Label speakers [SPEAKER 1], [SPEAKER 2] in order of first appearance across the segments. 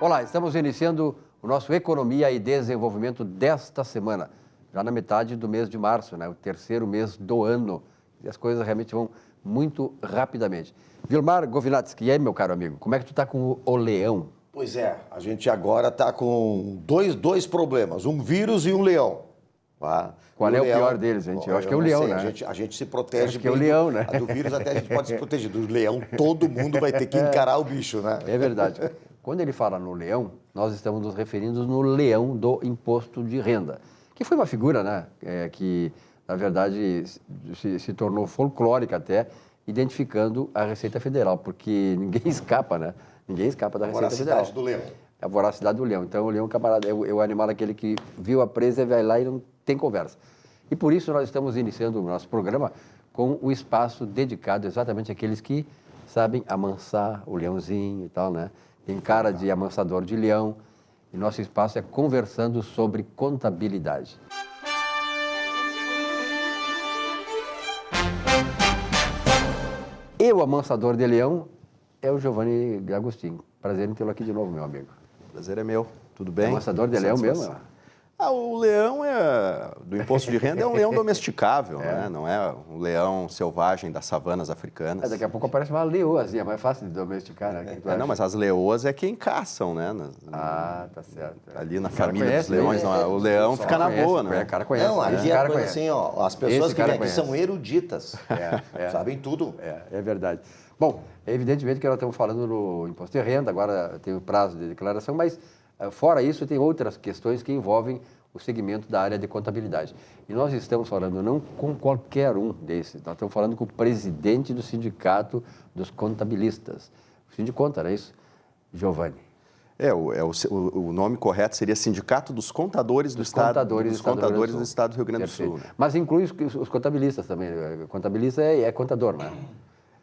[SPEAKER 1] Olá, estamos iniciando o nosso Economia e Desenvolvimento desta semana, já na metade do mês de março, né? O terceiro mês do ano. E as coisas realmente vão muito rapidamente. Vilmar Govinatsky, e aí, meu caro amigo, como é que tu está com o leão?
[SPEAKER 2] Pois é, a gente agora está com dois problemas, um vírus e um leão. Tá?
[SPEAKER 1] Qual é o pior deles, gente? Eu acho que é o leão, né?
[SPEAKER 2] A gente se protege
[SPEAKER 1] acho que é o leão, né?
[SPEAKER 2] Do vírus até a gente pode se proteger. Do leão, todo mundo vai ter que encarar o bicho, né?
[SPEAKER 1] É verdade. Quando ele fala no leão, nós estamos nos referindo no leão do imposto de renda, que foi uma figura, né, que, na verdade, se tornou folclórica até, identificando a Receita Federal, porque ninguém escapa, né? Ninguém escapa da Receita Federal.
[SPEAKER 2] A voracidade do leão.
[SPEAKER 1] A voracidade do leão. Então, o leão, camarada, é o animal aquele que viu a presa, vai lá e não tem conversa. E por isso nós estamos iniciando o nosso programa com o espaço dedicado exatamente àqueles que sabem amansar o leãozinho e tal, né? Tem cara de amansador de leão. E nosso espaço é conversando sobre contabilidade. E o amansador de leão é o Giovanni Agostinho. Prazer em tê-lo aqui de novo, meu amigo.
[SPEAKER 3] Prazer é meu. Tudo bem?
[SPEAKER 1] Amansador de leão mesmo?
[SPEAKER 3] O leão do imposto de renda é um leão domesticável, né? Não é um leão selvagem das savanas africanas.
[SPEAKER 1] Daqui a pouco aparece uma leoazinha, é mais fácil de domesticar, né?
[SPEAKER 3] Não, mas as leoas é quem caçam, né?
[SPEAKER 1] Tá certo.
[SPEAKER 3] Ali na família dos leões, o leão fica na boa, né?
[SPEAKER 1] O cara conhece.
[SPEAKER 2] Não, aqui é coisa assim, ó, as pessoas que vêm aqui são eruditas, sabem tudo.
[SPEAKER 1] É verdade. Bom, evidentemente que nós estamos falando no imposto de renda, agora tem o prazo de declaração, mas fora isso tem outras questões que envolvem o segmento da área de contabilidade. E nós estamos falando não com qualquer um desses, nós estamos falando com o presidente do Sindicato dos Contabilistas. O Sindiconta, não é isso? Giovanni.
[SPEAKER 3] O nome correto seria Sindicato dos Contadores do Estado do Estado do Rio Grande do Sul. Né?
[SPEAKER 1] Mas inclui os contabilistas também. O contabilista é contador, né?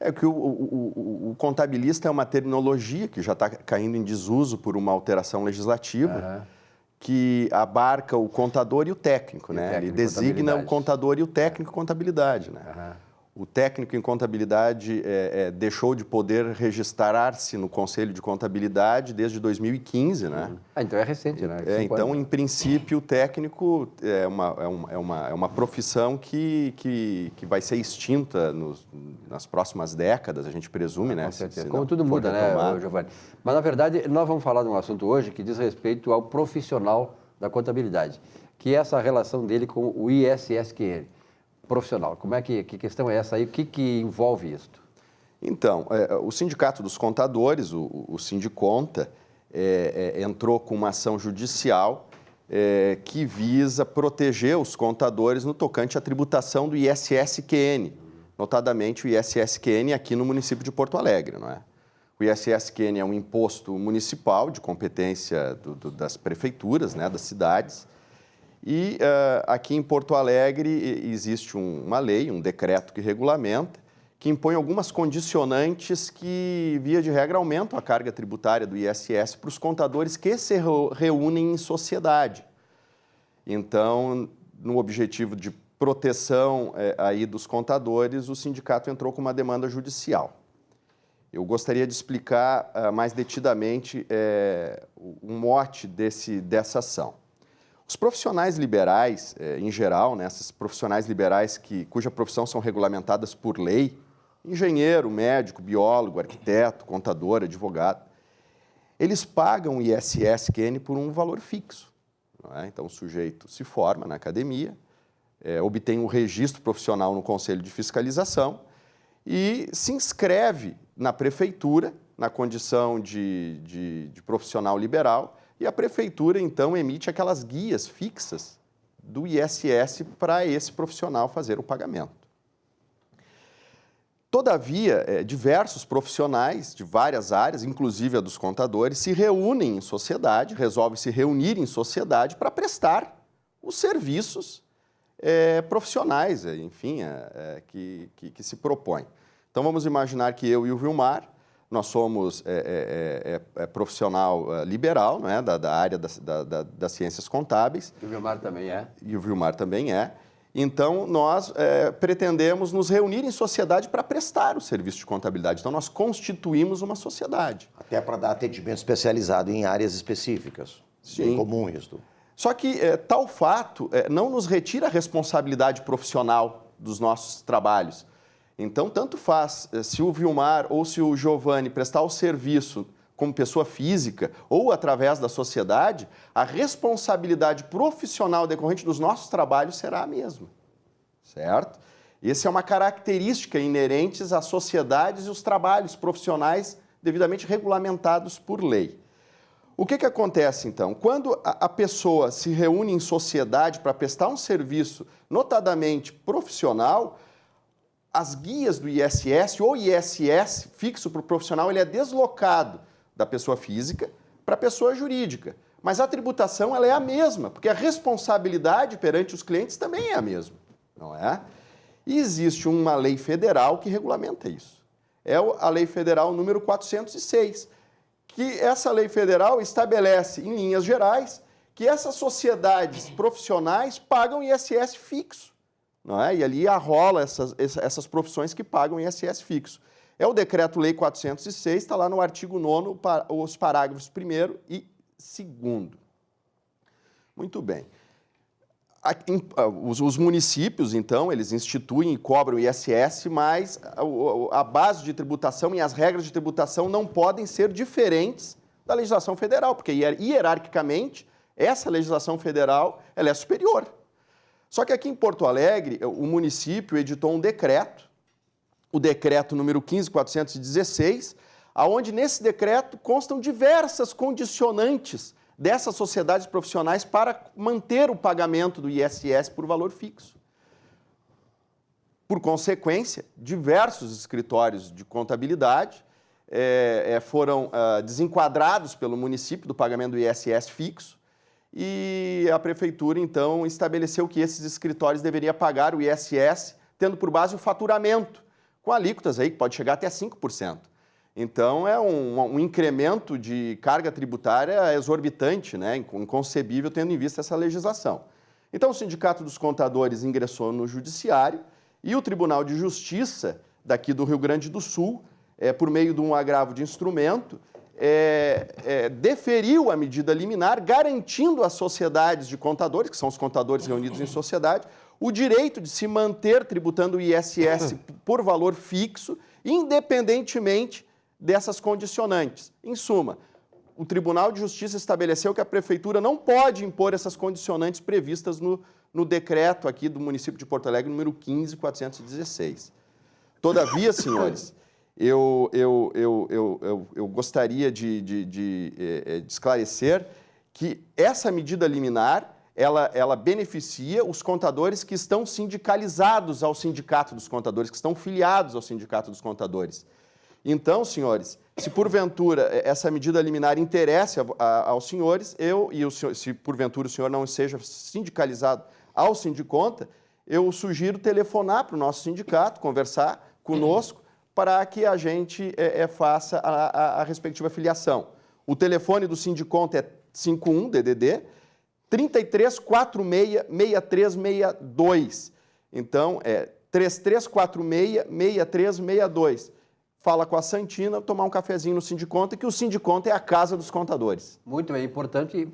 [SPEAKER 3] É que o contabilista é uma terminologia que já está caindo em desuso por uma alteração legislativa, que abarca o contador e o técnico, né? Ele designa o contador e o técnico em contabilidade, né? O técnico em contabilidade deixou de poder registrar-se no Conselho de Contabilidade desde 2015, né?
[SPEAKER 1] Então é recente, né?
[SPEAKER 3] Então, em princípio, o técnico é uma profissão que vai ser extinta nas próximas décadas, a gente presume, né?
[SPEAKER 1] Com certeza. Como tudo muda, né, Giovanni? Mas, na verdade, nós vamos falar de um assunto hoje que diz respeito ao profissional da contabilidade, que é essa relação dele com o ISSQN. Profissional. Como é que questão é essa aí? O que envolve isso?
[SPEAKER 3] Então, o Sindicato dos Contadores, o Sindiconta, entrou com uma ação judicial que visa proteger os contadores no tocante à tributação do ISSQN, notadamente o ISSQN aqui no município de Porto Alegre, não é? O ISSQN é um imposto municipal de competência das prefeituras, né, das cidades. E aqui em Porto Alegre existe uma lei, um decreto que regulamenta, que impõe algumas condicionantes que, via de regra, aumentam a carga tributária do ISS para os contadores que se reúnem em sociedade. Então, no objetivo de proteção aí dos contadores, o sindicato entrou com uma demanda judicial. Eu gostaria de explicar mais detidamente o mote dessa ação. Os profissionais liberais, em geral, né, esses profissionais liberais cuja profissão são regulamentadas por lei, engenheiro, médico, biólogo, arquiteto, contador, advogado, eles pagam ISSQN por um valor fixo. Não é? Então, o sujeito se forma na academia, obtém um registro profissional no Conselho de Fiscalização e se inscreve na prefeitura, na condição de profissional liberal, e a prefeitura, então, emite aquelas guias fixas do ISS para esse profissional fazer o pagamento. Todavia, diversos profissionais de várias áreas, inclusive a dos contadores, se reúnem em sociedade, resolvem se reunir em sociedade para prestar os serviços profissionais, enfim, que se propõem. Então, vamos imaginar que eu e o Vilmar, nós somos profissional liberal, né, da área das ciências contábeis.
[SPEAKER 1] E o Vilmar também é.
[SPEAKER 3] E o Vilmar também é. Então, nós pretendemos nos reunir em sociedade para prestar o serviço de contabilidade. Então, nós constituímos uma sociedade.
[SPEAKER 2] Até para dar atendimento especializado em áreas específicas.
[SPEAKER 3] Sim.
[SPEAKER 2] É comum isso.
[SPEAKER 3] Só que tal fato não nos retira a responsabilidade profissional dos nossos trabalhos. Então, tanto faz se o Vilmar ou se o Giovanni prestar o serviço como pessoa física ou através da sociedade, a responsabilidade profissional decorrente dos nossos trabalhos será a mesma, certo? Essa é uma característica inerente às sociedades e os trabalhos profissionais devidamente regulamentados por lei. O que acontece, então? Quando a pessoa se reúne em sociedade para prestar um serviço notadamente profissional, as guias do ISS, ou ISS fixo para o profissional, ele é deslocado da pessoa física para a pessoa jurídica. Mas a tributação ela é a mesma, porque a responsabilidade perante os clientes também é a mesma, não é? E existe uma lei federal que regulamenta isso. É a Lei Federal número 406, que essa lei federal estabelece, em linhas gerais, que essas sociedades profissionais pagam ISS fixo, não é? E ali arrola essas profissões que pagam ISS fixo. É o Decreto-Lei 406, está lá no artigo 9º, os parágrafos 1º e 2º. Muito bem. Os municípios, então, eles instituem e cobram ISS, mas a base de tributação e as regras de tributação não podem ser diferentes da legislação federal, porque hierarquicamente essa legislação federal ela é superior. Só que aqui em Porto Alegre, o município editou um decreto, o decreto número 15.416, aonde nesse decreto constam diversas condicionantes dessas sociedades profissionais para manter o pagamento do ISS por valor fixo. Por consequência, diversos escritórios de contabilidade foram desenquadrados pelo município do pagamento do ISS fixo e a prefeitura, então, estabeleceu que esses escritórios deveriam pagar o ISS tendo por base o faturamento, com alíquotas aí que pode chegar até 5%. Então, é um incremento de carga tributária exorbitante, né? Inconcebível, tendo em vista essa legislação. Então, o Sindicato dos Contadores ingressou no Judiciário e o Tribunal de Justiça daqui do Rio Grande do Sul, por meio de um agravo de instrumento, deferiu a medida liminar, garantindo às sociedades de contadores, que são os contadores reunidos em sociedade, o direito de se manter tributando o ISS por valor fixo, independentemente dessas condicionantes. Em suma, o Tribunal de Justiça estabeleceu que a Prefeitura não pode impor essas condicionantes previstas no decreto aqui do município de Porto Alegre, número 15.416. Todavia, senhores, eu gostaria de esclarecer que essa medida liminar ela beneficia os contadores que estão sindicalizados ao Sindicato dos Contadores, que estão filiados ao Sindicato dos Contadores. Então, senhores, se porventura essa medida liminar interesse aos senhores, se porventura o senhor não seja sindicalizado ao Sindiconta, eu sugiro telefonar para o nosso sindicato, conversar conosco, para que a gente faça a respectiva filiação. O telefone do Sindiconta é 51-DDD 3346-6362. Então, 3346-6362. Fala com a Santina, tomar um cafezinho no Sindiconta, que o Sindiconta é a casa dos contadores.
[SPEAKER 1] Muito bem, importante.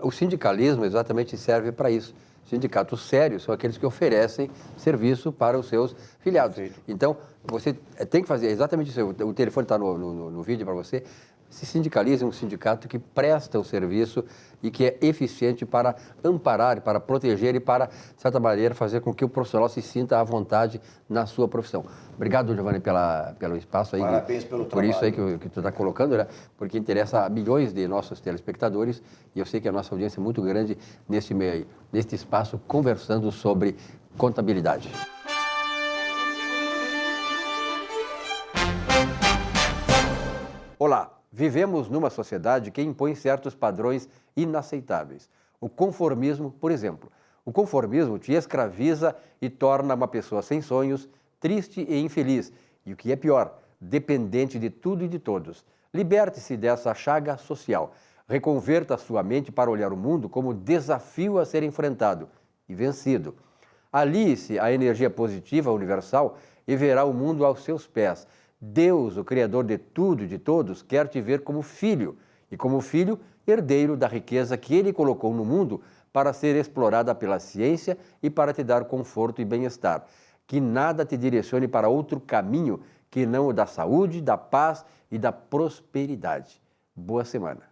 [SPEAKER 1] O sindicalismo exatamente serve para isso. Sindicatos sérios são aqueles que oferecem serviço para os seus filiados. Perfeito. Então, você tem que fazer exatamente isso. O telefone está no vídeo para você. Se sindicaliza um sindicato que presta o serviço e que é eficiente para amparar, para proteger e para, de certa maneira, fazer com que o profissional se sinta à vontade na sua profissão. Obrigado, Giovanni, pelo espaço aí.
[SPEAKER 2] Parabéns pelo
[SPEAKER 1] por
[SPEAKER 2] trabalho.
[SPEAKER 1] Isso aí que tu está colocando, né? Porque interessa a milhões de nossos telespectadores e eu sei que a nossa audiência é muito grande neste meio aí, neste espaço, conversando sobre contabilidade. Olá! Vivemos numa sociedade que impõe certos padrões inaceitáveis. O conformismo, por exemplo. O conformismo te escraviza e torna uma pessoa sem sonhos, triste e infeliz. E o que é pior, dependente de tudo e de todos. Liberte-se dessa chaga social. Reconverta a sua mente para olhar o mundo como desafio a ser enfrentado e vencido. Alie-se à energia positiva universal e verá o mundo aos seus pés. Deus, o Criador de tudo e de todos, quer te ver como filho, e como filho, herdeiro da riqueza que Ele colocou no mundo para ser explorada pela ciência e para te dar conforto e bem-estar. Que nada te direcione para outro caminho que não o da saúde, da paz e da prosperidade. Boa semana.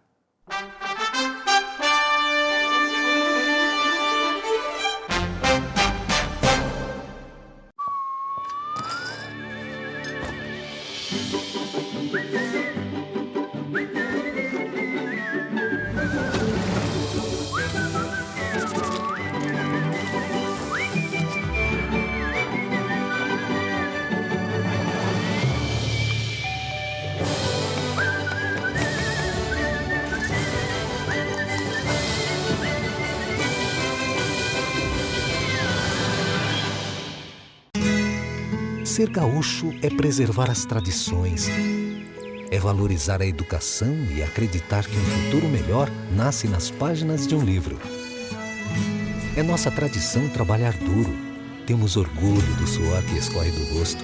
[SPEAKER 4] Ser gaúcho é preservar as tradições, é valorizar a educação e acreditar que um futuro melhor nasce nas páginas de um livro. É nossa tradição trabalhar duro. Temos orgulho do suor que escorre do rosto.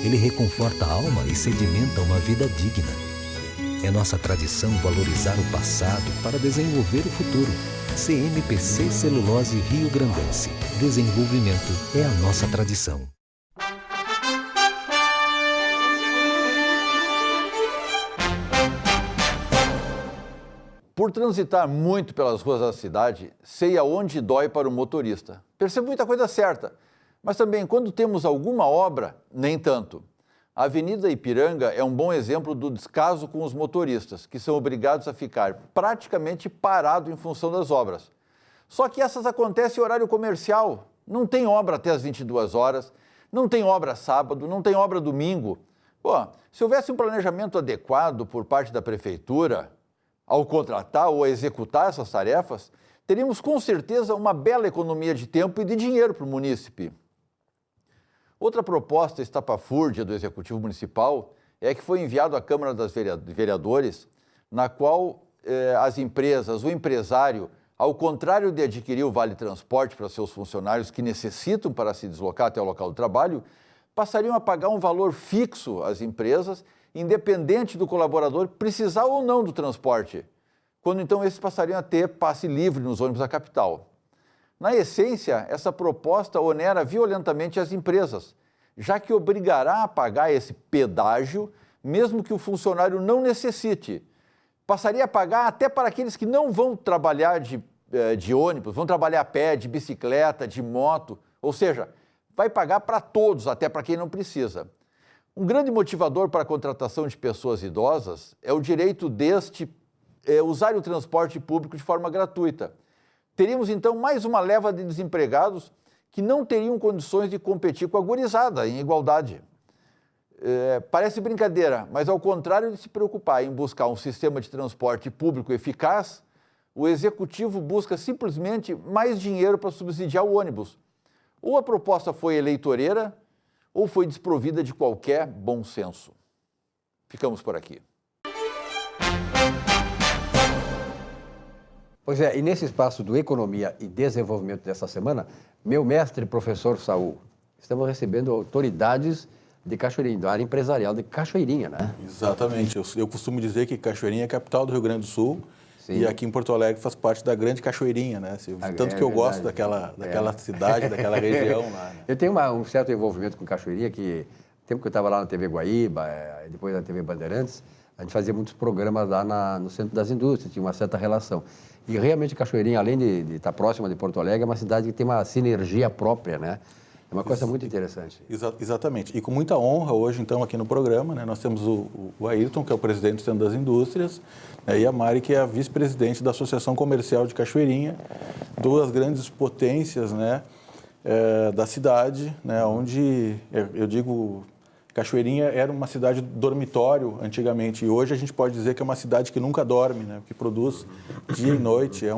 [SPEAKER 4] Ele reconforta a alma e sedimenta uma vida digna. É nossa tradição valorizar o passado para desenvolver o futuro. CMPC Celulose Rio Grandense. Desenvolvimento é a nossa tradição.
[SPEAKER 5] Por transitar muito pelas ruas da cidade, sei aonde dói para o motorista. Percebo muita coisa certa, mas também quando temos alguma obra, nem tanto. A Avenida Ipiranga é um bom exemplo do descaso com os motoristas, que são obrigados a ficar praticamente parados em função das obras. Só que essas acontecem em horário comercial, não tem obra até as 22 horas, não tem obra sábado, não tem obra domingo. Pô, se houvesse um planejamento adequado por parte da prefeitura, ao contratar ou executar essas tarefas, teríamos com certeza uma bela economia de tempo e de dinheiro para o munícipe. Outra proposta estapafúrdia do Executivo Municipal é que foi enviado à Câmara dos Vereadores, na qual as empresas, o empresário, ao contrário de adquirir o Vale Transporte para seus funcionários que necessitam para se deslocar até o local do trabalho, passariam a pagar um valor fixo às empresas, independente do colaborador precisar ou não do transporte, quando então esses passariam a ter passe livre nos ônibus da capital. Na essência, essa proposta onera violentamente as empresas, já que obrigará a pagar esse pedágio, mesmo que o funcionário não necessite. Passaria a pagar até para aqueles que não vão trabalhar de ônibus, vão trabalhar a pé, de bicicleta, de moto, ou seja, vai pagar para todos, até para quem não precisa. Um grande motivador para a contratação de pessoas idosas é o direito deste usar o transporte público de forma gratuita. Teríamos, então, mais uma leva de desempregados que não teriam condições de competir com a gurizada em igualdade. Parece brincadeira, mas ao contrário de se preocupar em buscar um sistema de transporte público eficaz, o Executivo busca simplesmente mais dinheiro para subsidiar o ônibus. Ou a proposta foi eleitoreira, ou foi desprovida de qualquer bom senso. Ficamos por aqui.
[SPEAKER 1] Pois é, e nesse espaço do Economia e Desenvolvimento dessa semana, meu mestre, professor Saul, estamos recebendo autoridades de Cachoeirinha, da área empresarial de Cachoeirinha, né?
[SPEAKER 6] Exatamente. Eu costumo dizer que Cachoeirinha é a capital do Rio Grande do Sul. Sim. E aqui em Porto Alegre faz parte da grande Cachoeirinha, né? Tanto que eu gosto daquela cidade, daquela região lá. Né?
[SPEAKER 1] Eu tenho um certo envolvimento com Cachoeirinha, que tempo que eu estava lá na TV Guaíba, depois na TV Bandeirantes, a gente fazia muitos programas lá no Centro das Indústrias, tinha uma certa relação. E realmente Cachoeirinha, além de estar próxima de Porto Alegre, é uma cidade que tem uma sinergia própria, né? É uma coisa muito interessante.
[SPEAKER 6] Exatamente. E com muita honra hoje, então, aqui no programa, né, nós temos o Ayrton, que é o presidente do Centro das Indústrias, né, e a Mari, que é a vice-presidente da Associação Comercial de Cachoeirinha, duas grandes potências, né, da cidade, né, onde, eu digo, Cachoeirinha era uma cidade dormitório antigamente, e hoje a gente pode dizer que é uma cidade que nunca dorme, né, que produz dia e noite, é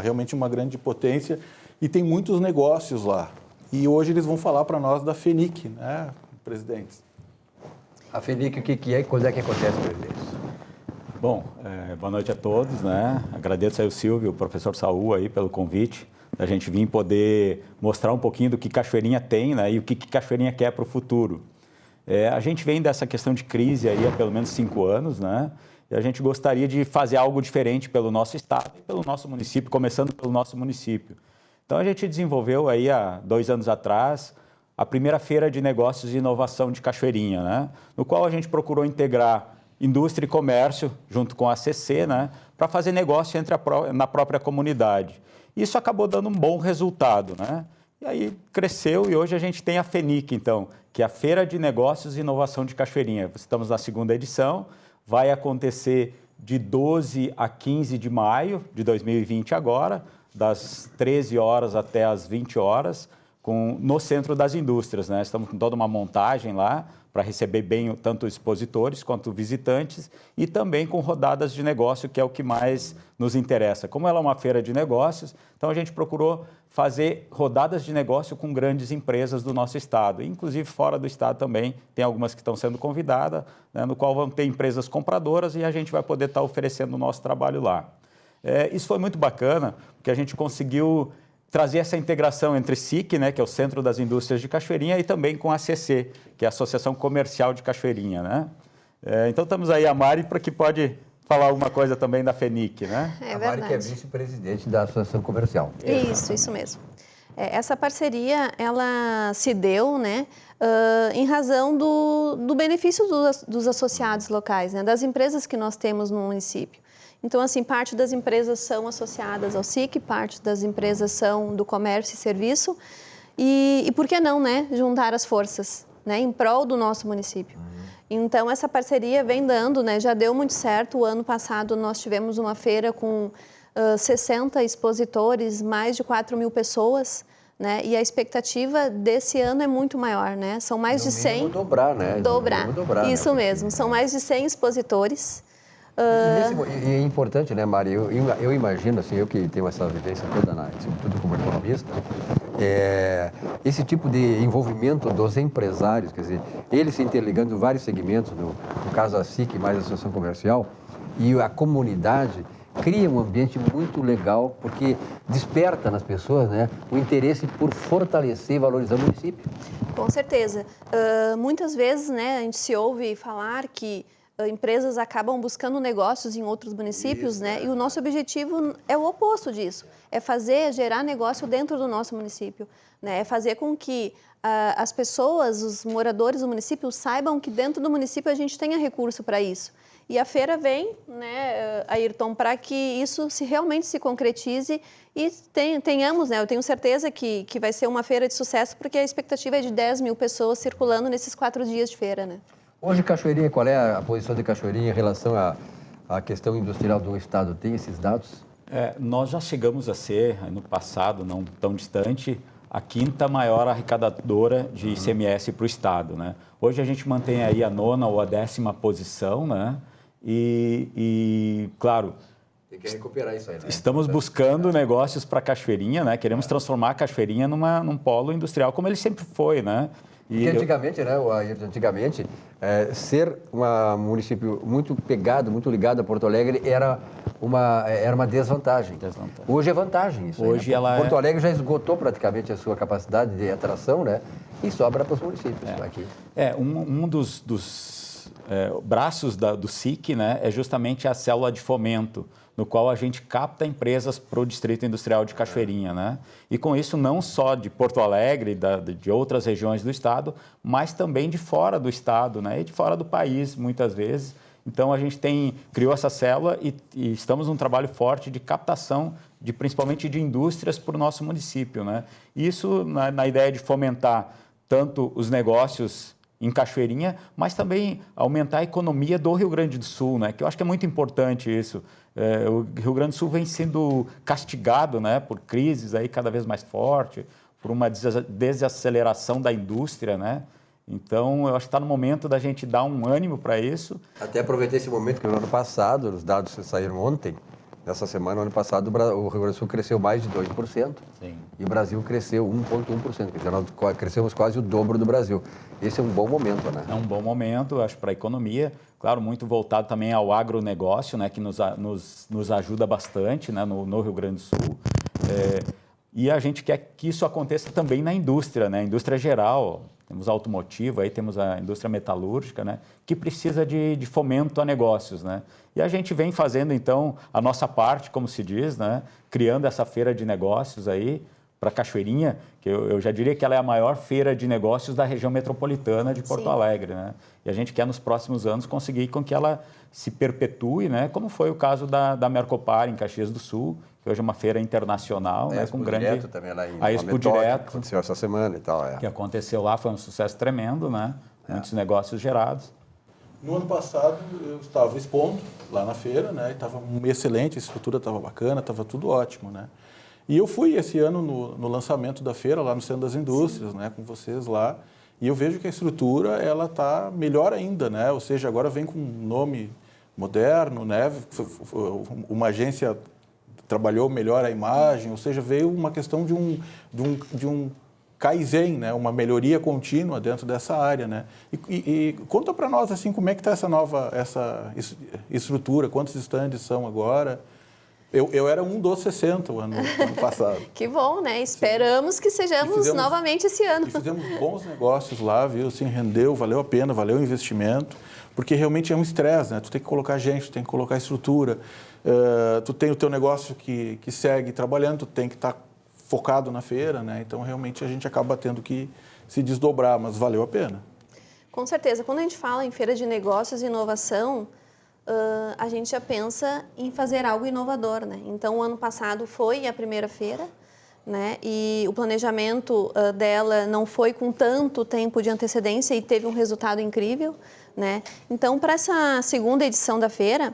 [SPEAKER 6] realmente uma grande potência, e tem muitos negócios lá. E hoje eles vão falar para nós da FENIC, né, presidentes?
[SPEAKER 1] A FENIC, o que é e quando é que acontece, presidente?
[SPEAKER 7] Bom, boa noite a todos, né? Agradeço aí o Silvio, o professor Saul aí pelo convite. A gente vir poder mostrar um pouquinho do que Cachoeirinha tem, né, e o que Cachoeirinha quer para o futuro. A gente vem dessa questão de crise aí há pelo menos 5 anos, né? E a gente gostaria de fazer algo diferente pelo nosso estado e pelo nosso município, começando pelo nosso município. Então a gente desenvolveu aí há 2 anos atrás a primeira feira de negócios e inovação de Cachoeirinha, né? No qual a gente procurou integrar indústria e comércio junto com a ACC, né? Para fazer negócio na própria comunidade. Isso acabou dando um bom resultado, né? E aí cresceu e hoje a gente tem a FENIC, então, que é a Feira de Negócios e Inovação de Cachoeirinha. Estamos na 2ª edição, vai acontecer de 12 a 15 de maio de 2020 agora, das 13 horas até as 20 horas, no Centro das Indústrias, né? Estamos com toda uma montagem lá para receber bem tanto expositores quanto visitantes e também com rodadas de negócio, que é o que mais nos interessa. Como ela é uma feira de negócios, então a gente procurou fazer rodadas de negócio com grandes empresas do nosso estado, inclusive fora do estado também, tem algumas que estão sendo convidadas, né, no qual vão ter empresas compradoras e a gente vai poder estar oferecendo o nosso trabalho lá. Isso foi muito bacana, porque a gente conseguiu trazer essa integração entre SIC, né, que é o Centro das Indústrias de Cachoeirinha, e também com a ACC, que é a Associação Comercial de Cachoeirinha, né? Então estamos aí a Mari, para que pode falar alguma coisa também da FENIC, né?
[SPEAKER 1] A Mari que é vice-presidente da Associação Comercial.
[SPEAKER 8] Isso mesmo. Essa parceria, ela se deu, né, em razão do benefício dos associados locais, né, das empresas que nós temos no município. Então, assim, parte das empresas são associadas ao SIC, parte das empresas são do comércio e serviço. E por que não, né, juntar as forças, né, em prol do nosso município? Então, essa parceria vem dando, né, já deu muito certo. O ano passado nós tivemos uma feira com 60 expositores, mais de 4.000 pessoas, né, e a expectativa desse ano é muito maior, né? São mais de 100...
[SPEAKER 1] dobrar, né?
[SPEAKER 8] Dobrar, isso, né, mesmo. São mais de 100 expositores.
[SPEAKER 1] E é importante, né, Mari? Eu imagino, assim, eu que tenho essa vivência toda, sobretudo como economista, esse tipo de envolvimento dos empresários, quer dizer, eles se interligando em vários segmentos, no caso a SIC mais a Associação Comercial, e a comunidade cria um ambiente muito legal, porque desperta nas pessoas, né, o interesse por fortalecer e valorizar o município.
[SPEAKER 8] Com certeza. Muitas vezes, né, a gente se ouve falar que empresas acabam buscando negócios em outros municípios, isso, né? E o nosso objetivo é o oposto disso, é gerar negócio dentro do nosso município, né? É fazer com que as pessoas, os moradores do município saibam que dentro do município a gente tenha recurso para isso. E a feira vem, né, Ayrton, para que isso realmente se concretize e tenhamos, né, eu tenho certeza que vai ser uma feira de sucesso, porque a expectativa é de 10.000 pessoas circulando nesses 4 dias de feira, né?
[SPEAKER 1] Hoje, Cachoeirinha, qual é a posição de Cachoeirinha em relação à questão industrial do estado? Tem esses dados?
[SPEAKER 7] Nós já chegamos a ser, no passado, não tão distante, a 5ª maior arrecadadora de ICMS para o estado, né? Hoje a gente mantém aí a 9ª ou a 10ª posição, né? E claro,
[SPEAKER 1] tem que recuperar isso aí, né?
[SPEAKER 7] Estamos buscando negócios para Cachoeirinha, né? Queremos transformar a Cachoeirinha num polo industrial, como ele sempre foi, né?
[SPEAKER 1] Porque antigamente, né, ser um município muito pegado, muito ligado a Porto Alegre era uma desvantagem. Hoje é vantagem isso.
[SPEAKER 7] Hoje
[SPEAKER 1] aí, né? Porto Alegre já esgotou praticamente a sua capacidade de atração, né? E sobra para os municípios aqui.
[SPEAKER 7] Um dos braços do SIC, né, é justamente a célula de fomento, no qual a gente capta empresas para o Distrito Industrial de Cachoeirinha, né? E com isso não só de Porto Alegre, de outras regiões do estado, mas também de fora do estado, né? E de fora do país, muitas vezes. Então a gente criou essa célula e estamos num trabalho forte de captação, principalmente de indústrias para o nosso município, né? Isso na ideia de fomentar tanto os negócios em Cachoeirinha, mas também aumentar a economia do Rio Grande do Sul, né? Que eu acho que é muito importante isso. O Rio Grande do Sul vem sendo castigado, né, por crises aí cada vez mais forte, por uma desaceleração da indústria, né? Então, eu acho que está no momento da gente dar um ânimo para isso.
[SPEAKER 1] Até aproveitar esse momento que no ano passado, os dados saíram ontem, nessa semana, no ano passado, o Rio Grande do Sul cresceu mais de 2%. Sim. E o Brasil cresceu 1,1%. Quer dizer, nós crescemos quase o dobro do Brasil. Esse é um bom momento, né?
[SPEAKER 7] É um bom momento, acho, para a economia. Claro, muito voltado também ao agronegócio, né, que nos ajuda bastante, né, no Rio Grande do Sul. E a gente quer que isso aconteça também na indústria, né? Indústria geral, temos a automotiva, aí temos a indústria metalúrgica, né? Que precisa de fomento a negócios, né? E a gente vem fazendo, então, a nossa parte, como se diz, né? Criando essa feira de negócios aí para Cachoeirinha, que eu já diria que ela é a maior feira de negócios da região metropolitana de Porto Alegre, né? E a gente quer, nos próximos anos, conseguir com que ela se perpetue, né? Como foi o caso da Mercopar, em Caxias do Sul, que hoje é uma feira internacional, né? Com grande...
[SPEAKER 1] Direto também lá em
[SPEAKER 7] a Expo Direto,
[SPEAKER 1] que aconteceu essa semana e tal.
[SPEAKER 7] Que aconteceu lá, foi um sucesso tremendo, né? Muitos negócios gerados.
[SPEAKER 6] No ano passado, eu estava expondo lá na feira, né? E estava excelente, a estrutura estava bacana, estava tudo ótimo, né? E eu fui esse ano no lançamento da feira, lá no Centro das Indústrias, né? Com vocês lá. E eu vejo que a estrutura, ela está melhor ainda, né? Ou seja, agora vem com um nome moderno, né? Uma agência trabalhou melhor a imagem, ou seja, veio uma questão de um Kaizen, né? Uma melhoria contínua dentro dessa área, né? E conta para nós, assim, como é que está essa estrutura, quantos estandes são agora? Eu era um dos 60 o ano passado.
[SPEAKER 8] Que bom, né? Esperamos que sejamos novamente esse ano.
[SPEAKER 6] E fizemos bons negócios lá, viu? Assim, rendeu, valeu a pena, valeu o investimento, porque realmente é um estresse, né? Tu tem que colocar gente, tu tem que colocar estrutura, tu tem o teu negócio que segue trabalhando, tu tem que estar focado na feira, né? Então, realmente, a gente acaba tendo que se desdobrar, mas valeu a pena.
[SPEAKER 8] Com certeza. Quando a gente fala em feira de negócios e inovação, a gente já pensa em fazer algo inovador, né? Então, o ano passado foi a primeira feira, né? E o planejamento dela não foi com tanto tempo de antecedência e teve um resultado incrível, né? Então, para essa segunda edição da feira,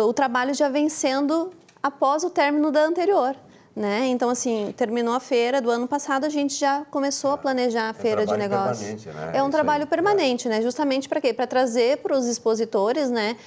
[SPEAKER 8] o trabalho já vem sendo após o término da anterior, né? Então, assim, terminou a feira do ano passado, a gente já começou a planejar a feira de negócios.
[SPEAKER 1] Né?
[SPEAKER 8] É um trabalho permanente, né? Justamente para quê? Para trazer para os expositores, né,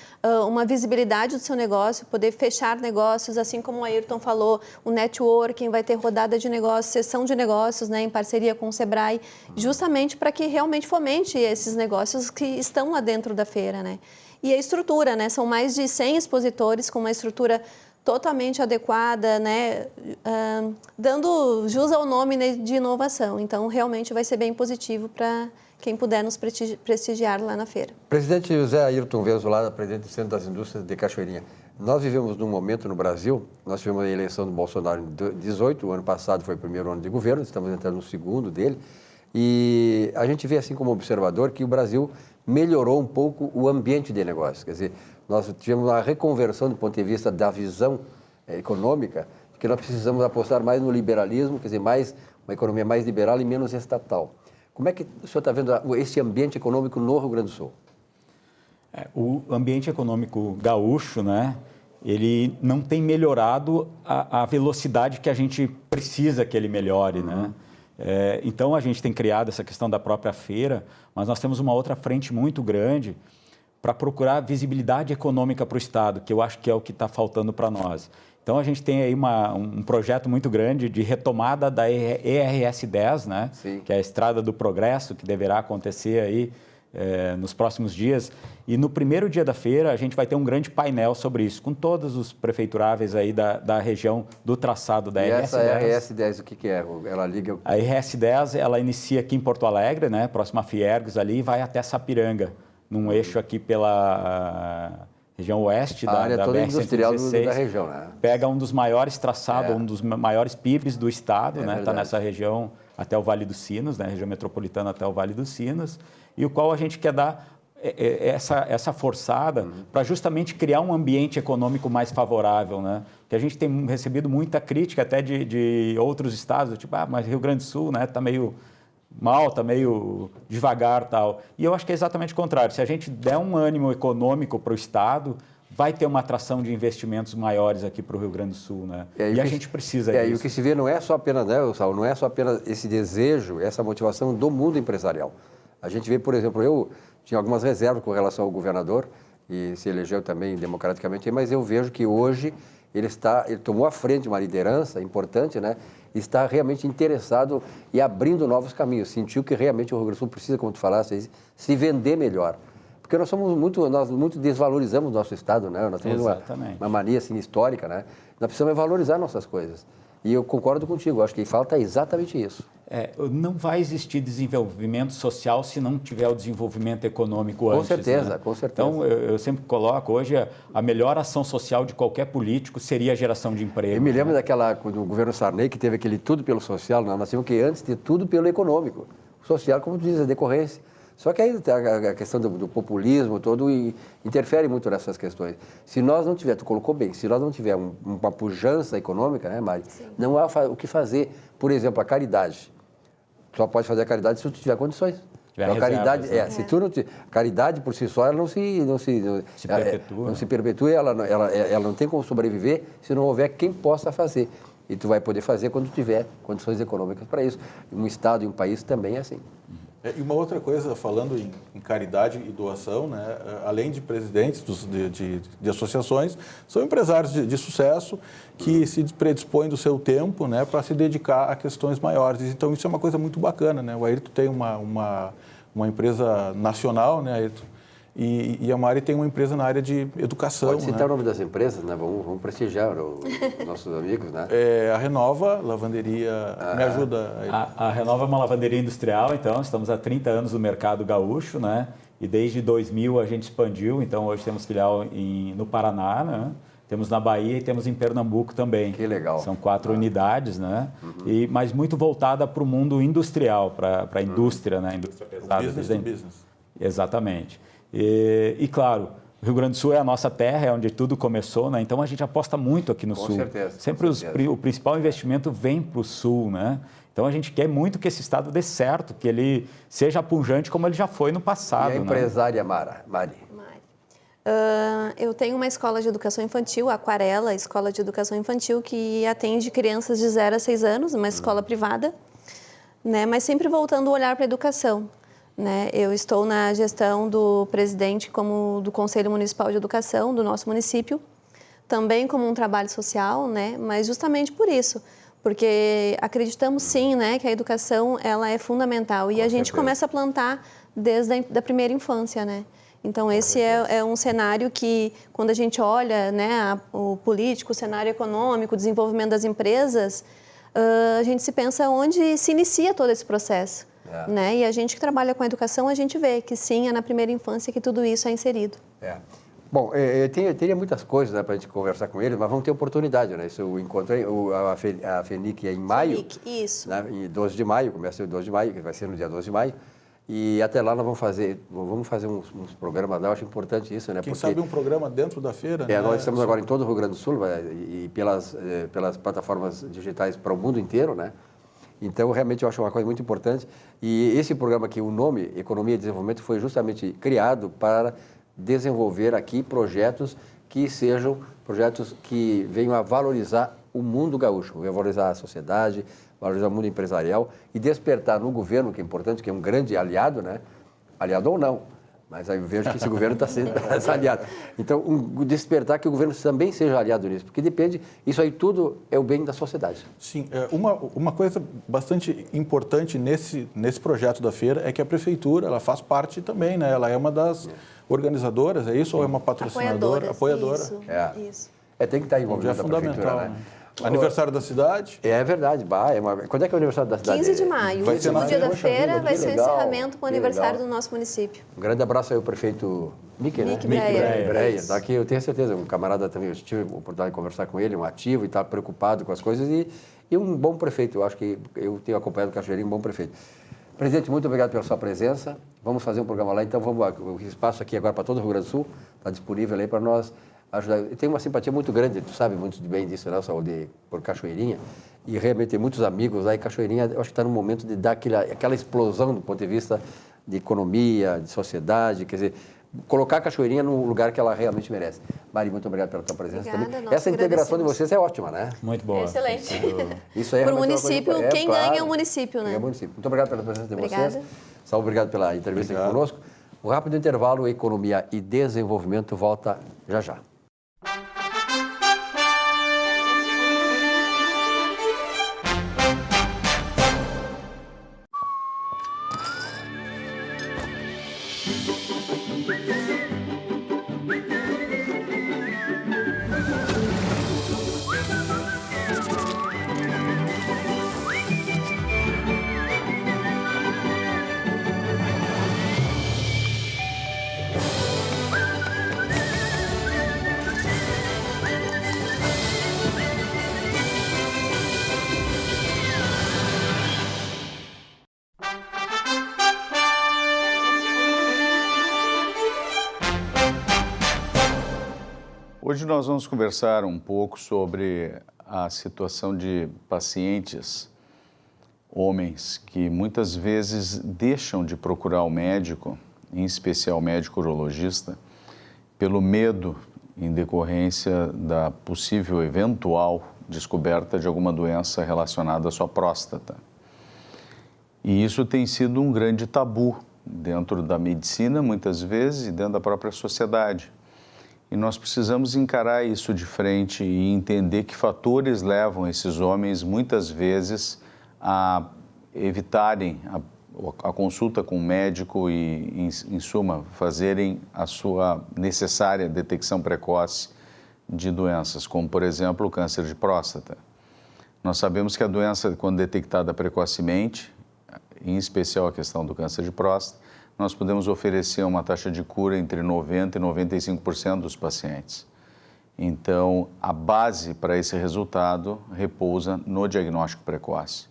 [SPEAKER 8] uma visibilidade do seu negócio, poder fechar negócios, assim como o Ayrton falou, o networking, vai ter rodada de negócios, sessão de negócios, né, em parceria com o Sebrae, justamente para que realmente fomente esses negócios que estão lá dentro da feira, né? E a estrutura, né? São mais de 100 expositores com uma estrutura totalmente adequada, né, dando jus ao nome, né, de inovação. Então, realmente vai ser bem positivo para quem puder nos prestigiar lá na feira.
[SPEAKER 1] Presidente José Ayrton Vezola, presidente do Centro das Indústrias de Cachoeirinha. Nós vivemos num momento no Brasil, nós tivemos a eleição do Bolsonaro em 2018, o ano passado foi o primeiro ano de governo, estamos entrando no segundo dele, e a gente vê, assim como observador, que o Brasil melhorou um pouco o ambiente de negócios. Quer dizer, nós tivemos uma reconversão do ponto de vista da visão econômica, que nós precisamos apostar mais no liberalismo, quer dizer, mais uma economia mais liberal e menos estatal. Como é que o senhor está vendo esse ambiente econômico no Rio Grande do Sul?
[SPEAKER 7] O ambiente econômico gaúcho, né, ele não tem melhorado a velocidade que a gente precisa que ele melhore, né? Então, a gente tem criado essa questão da própria feira, mas nós temos uma outra frente muito grande para procurar visibilidade econômica para o Estado, que eu acho que é o que está faltando para nós. Então, a gente tem aí um projeto muito grande de retomada da ERS 10, né? Que é a Estrada do Progresso, que deverá acontecer aí nos próximos dias. E no primeiro dia da feira, a gente vai ter um grande painel sobre isso, com todos os prefeituráveis aí da região do traçado da ERS 10.
[SPEAKER 1] E essa ERS 10, o que é? Ela liga...
[SPEAKER 7] A ERS 10, ela inicia aqui em Porto Alegre, né? Próxima a Fiergs ali, e vai até Sapiranga, num eixo aqui pela região oeste da
[SPEAKER 1] área toda industrial da região, né?
[SPEAKER 7] Pega um dos maiores traçados, um dos maiores PIBs do estado, né? Está nessa região até o Vale dos Sinos, né? Região metropolitana até o Vale dos Sinos, e o qual a gente quer dar essa forçada para justamente criar um ambiente econômico mais favorável, né? Que a gente tem recebido muita crítica até de outros estados, tipo, mas Rio Grande do Sul, né? Está meio mal, está meio devagar, tal. E eu acho que é exatamente o contrário. Se a gente der um ânimo econômico para o estado, vai ter uma atração de investimentos maiores aqui para o Rio Grande do Sul, né? E a gente precisa disso.
[SPEAKER 1] E o que se vê não é só apenas, né, Saul, não é só apenas esse desejo, essa motivação do mundo empresarial. A gente vê, por exemplo, eu tinha algumas reservas com relação ao governador e se elegeu também democraticamente, mas eu vejo que hoje ele tomou à frente uma liderança importante, né? Está realmente interessado e abrindo novos caminhos. Sentiu que realmente o Rio Grande do Sul precisa, como tu falaste, se vender melhor. Porque nós muito desvalorizamos o nosso estado, né? Nós temos uma mania assim, histórica, né? Nós precisamos valorizar nossas coisas. E eu concordo contigo, acho que falta exatamente isso.
[SPEAKER 7] Não vai existir desenvolvimento social se não tiver o desenvolvimento econômico antes.
[SPEAKER 1] Com certeza,
[SPEAKER 7] né?
[SPEAKER 1] com certeza.
[SPEAKER 7] Então, eu sempre coloco, hoje, a melhor ação social de qualquer político seria a geração de emprego.
[SPEAKER 1] Eu me lembro do governo Sarney, que teve aquele tudo pelo social, nós tínhamos que antes ter tudo pelo econômico. O social, como tu diz, a decorrência. Só que aí a questão do populismo todo interfere muito nessas questões. Se nós não tiver, tu colocou bem, se nós não tiver uma pujança econômica, né, Mari? Sim. Não há o que fazer. Por exemplo, a caridade. Só pode fazer a caridade se tu tiver condições. Então, a caridade, se tu não a caridade por si só, ela não se perpetua. Não se perpetua, ela não tem como sobreviver se não houver quem possa fazer. E tu vai poder fazer quando tiver condições econômicas para isso. Um Estado e um país também é assim.
[SPEAKER 6] E uma outra coisa, falando em caridade e doação, né, além de presidentes de associações, são empresários de sucesso que se predispõem do seu tempo, né, para se dedicar a questões maiores. Então, isso é uma coisa muito bacana, né? O Ayrton tem uma empresa nacional, né, Ayrton? E a Mari tem uma empresa na área de educação.
[SPEAKER 1] Pode citar o nome das empresas, né? Vamos prestigiar os nossos amigos, né?
[SPEAKER 6] A Renova, lavanderia... Me ajuda aí.
[SPEAKER 7] A Renova é uma lavanderia industrial, então, estamos há 30 anos no mercado gaúcho, né? E desde 2000 a gente expandiu, então hoje temos filial no Paraná, né? Temos na Bahia e temos em Pernambuco também.
[SPEAKER 1] Que legal.
[SPEAKER 7] São 4 unidades, né? Mas muito voltada para o mundo industrial, para a indústria, né? Indústria pesada.
[SPEAKER 6] Business to business.
[SPEAKER 7] Exatamente. E claro, o Rio Grande do Sul é a nossa terra, é onde tudo começou, né? Então a gente aposta muito aqui no Sul.
[SPEAKER 1] Certeza,
[SPEAKER 7] sempre o principal investimento vem para o Sul, né? Então a gente quer muito que esse estado dê certo, que ele seja pujante como ele já foi no passado.
[SPEAKER 1] E a empresária, Mari?
[SPEAKER 8] Eu tenho uma escola de educação infantil, a Aquarela, escola de educação infantil, que atende crianças de 0 a 6 anos, uma escola privada, né? Mas sempre voltando o olhar para a educação. Né? Eu estou na gestão do presidente do Conselho Municipal de Educação do nosso município, também como um trabalho social, né? Mas justamente por isso, porque acreditamos sim, né, que a educação ela é fundamental e a gente começa a plantar desde a primeira infância, né? Então esse é um cenário que, quando a gente olha, né, o político, o cenário econômico, o desenvolvimento das empresas, a gente se pensa onde se inicia todo esse processo. Né? E a gente que trabalha com a educação, a gente vê que sim, é na primeira infância que tudo isso é inserido.
[SPEAKER 1] Bom, eu teria muitas coisas, né, para a gente conversar com eles, mas vamos ter oportunidade, né? Isso eu encontrei a FENIC em maio.
[SPEAKER 8] FENIC, isso.
[SPEAKER 1] Né, em 12 de maio, começa em 12 de maio, que vai ser no dia 12 de maio. E até lá nós vamos fazer uns programas lá, eu acho importante isso, né?
[SPEAKER 6] Quem sabe um programa dentro da feira, né?
[SPEAKER 1] Nós estamos agora em todo o Rio Grande do Sul e pelas plataformas digitais para o mundo inteiro, né? Então, realmente, eu acho uma coisa muito importante. E esse programa aqui, o nome Economia e Desenvolvimento, foi justamente criado para desenvolver aqui projetos que sejam projetos que venham a valorizar o mundo gaúcho, valorizar a sociedade, valorizar o mundo empresarial e despertar no governo, que é importante, que é um grande aliado, né? Aliado ou não, mas aí eu vejo que esse governo está sendo aliado. Então, despertar que o governo também seja aliado nisso, porque depende, isso aí tudo é o bem da sociedade.
[SPEAKER 6] Sim, uma coisa bastante importante nesse projeto da feira é que a prefeitura, ela faz parte também, né? Ela é uma das organizadoras, é isso? Ou é uma patrocinadora? Apoiadora.
[SPEAKER 8] Isso.
[SPEAKER 1] Tem que estar envolvido
[SPEAKER 6] é fundamental,
[SPEAKER 1] né?
[SPEAKER 6] Aniversário da cidade?
[SPEAKER 1] É verdade. Quando é que é o aniversário da cidade?
[SPEAKER 8] 15 de maio. O último dia da feira vai ser o encerramento para o aniversário do nosso município.
[SPEAKER 1] Um grande abraço aí ao prefeito Mickey, né?
[SPEAKER 8] Mickey Breyer.
[SPEAKER 1] Está aqui, eu tenho certeza, um camarada também, eu tive a oportunidade de conversar com ele, um ativo e está preocupado com as coisas e um bom prefeito. Eu acho que eu tenho acompanhado o Cachoeirinha, um bom prefeito. Presidente, muito obrigado pela sua presença. Vamos fazer um programa lá, então o espaço aqui agora para todo o Rio Grande do Sul está disponível aí para nós ajudar. Eu tenho uma simpatia muito grande, tu sabe muito bem disso, né, Saúde, por Cachoeirinha, e realmente tem muitos amigos lá, e Cachoeirinha, eu acho que está no momento de dar aquela explosão do ponto de vista de economia, de sociedade, quer dizer, colocar a Cachoeirinha no lugar que ela realmente merece. Mari, muito obrigado pela tua presença.
[SPEAKER 8] Obrigada,
[SPEAKER 1] também. Essa integração de vocês é ótima, né?
[SPEAKER 7] Muito boa.
[SPEAKER 8] Excelente.
[SPEAKER 1] Isso aí
[SPEAKER 8] Para o município, quem ganha é o município, né?
[SPEAKER 1] É o município. Muito obrigado pela presença de
[SPEAKER 8] Obrigada.
[SPEAKER 1] vocês. Saúde, obrigado pela entrevista aqui conosco. Um rápido intervalo, Economia e Desenvolvimento volta já já.
[SPEAKER 9] Hoje nós vamos conversar um pouco sobre a situação de pacientes, homens, que muitas vezes deixam de procurar o médico, em especial o médico urologista, pelo medo em decorrência da possível eventual descoberta de alguma doença relacionada à sua próstata. E isso tem sido um grande tabu dentro da medicina, muitas vezes, e dentro da própria sociedade. E nós precisamos encarar isso de frente e entender que fatores levam esses homens, muitas vezes, a evitarem a consulta com o médico e, em suma, fazerem a sua necessária detecção precoce de doenças, como, por exemplo, o câncer de próstata. Nós sabemos que a doença, quando detectada precocemente, em especial a questão do câncer de próstata, nós podemos oferecer uma taxa de cura entre 90% e 95% dos pacientes. Então, a base para esse resultado repousa no diagnóstico precoce.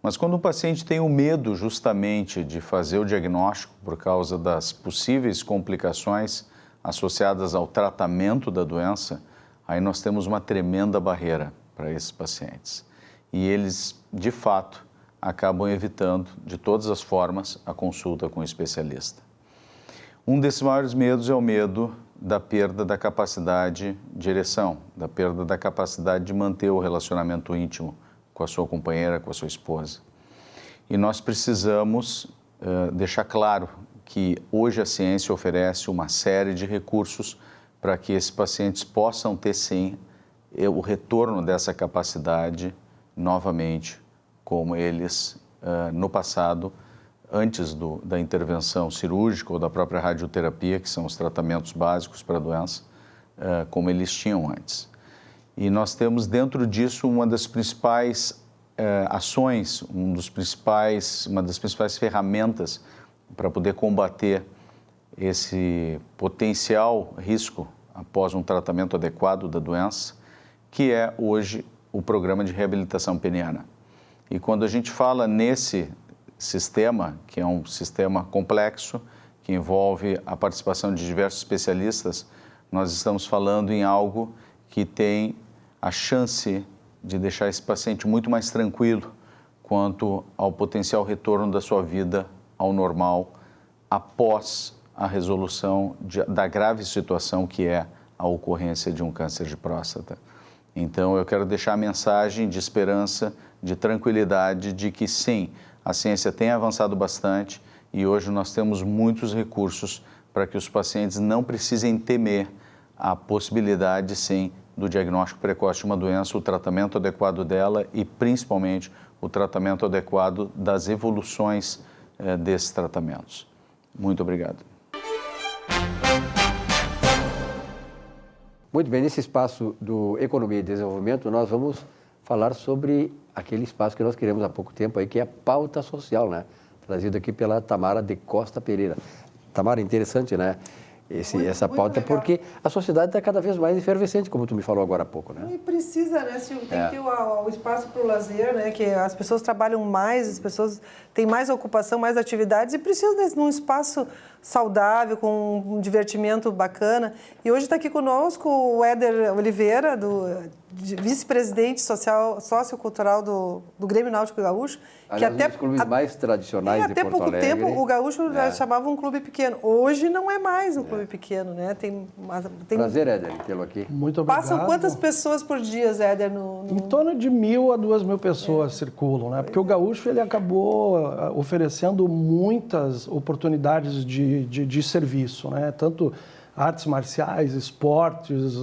[SPEAKER 9] Mas quando o paciente tem o medo justamente de fazer o diagnóstico por causa das possíveis complicações associadas ao tratamento da doença, aí nós temos uma tremenda barreira para esses pacientes. E eles, de fato, acabam evitando, de todas as formas, a consulta com o especialista. Um desses maiores medos é o medo da perda da capacidade de ereção, da perda da capacidade de manter o relacionamento íntimo com a sua companheira, com a sua esposa. E nós precisamos deixar claro que hoje a ciência oferece uma série de recursos para que esses pacientes possam ter, sim, o retorno dessa capacidade novamente, como eles, no passado, antes da intervenção cirúrgica ou da própria radioterapia, que são os tratamentos básicos para a doença, como eles tinham antes. E nós temos dentro disso uma das principais ações, uma das principais ferramentas para poder combater esse potencial risco após um tratamento adequado da doença, que é hoje o programa de reabilitação peniana. E quando a gente fala nesse sistema, que é um sistema complexo, que envolve a participação de diversos especialistas, nós estamos falando em algo que tem a chance de deixar esse paciente muito mais tranquilo quanto ao potencial retorno da sua vida ao normal após a resolução da grave situação que é a ocorrência de um câncer de próstata. Então, eu quero deixar a mensagem de esperança, de tranquilidade, de que sim, a ciência tem avançado bastante e hoje nós temos muitos recursos para que os pacientes não precisem temer a possibilidade, sim, do diagnóstico precoce de uma doença, o tratamento adequado dela e, principalmente, o tratamento adequado das evoluções desses tratamentos. Muito obrigado.
[SPEAKER 1] Muito bem, nesse espaço do Economia e Desenvolvimento, nós vamos falar sobre aquele espaço que nós queremos há pouco tempo aí, que é a pauta social, né? Trazido aqui pela Tamara de Costa Pereira. Tamara, interessante, né? Essa pauta, porque a sociedade está cada vez mais efervescente, como tu me falou agora há pouco, né?
[SPEAKER 10] E precisa, né, Silvio? Tem que ter o espaço para o lazer, né? Que as pessoas trabalham mais, as pessoas têm mais ocupação, mais atividades e precisam de um espaço saudável, com um divertimento bacana. E hoje está aqui conosco o Éder Oliveira, vice-presidente sociocultural do Grêmio Náutico Gaúcho.
[SPEAKER 1] Aliás, um dos clubes mais tradicionais de Porto Alegre.
[SPEAKER 10] Até pouco tempo o Gaúcho já chamava um clube pequeno. Hoje não é mais um clube pequeno, né?
[SPEAKER 1] Prazer, Éder, tê-lo aqui.
[SPEAKER 11] Muito obrigado.
[SPEAKER 10] Passam quantas pessoas por dia, Éder?
[SPEAKER 11] Em torno de 1.000 a 2.000 pessoas circulam, né? Porque o Gaúcho ele acabou oferecendo muitas oportunidades de serviço, né? Tanto artes marciais, esportes,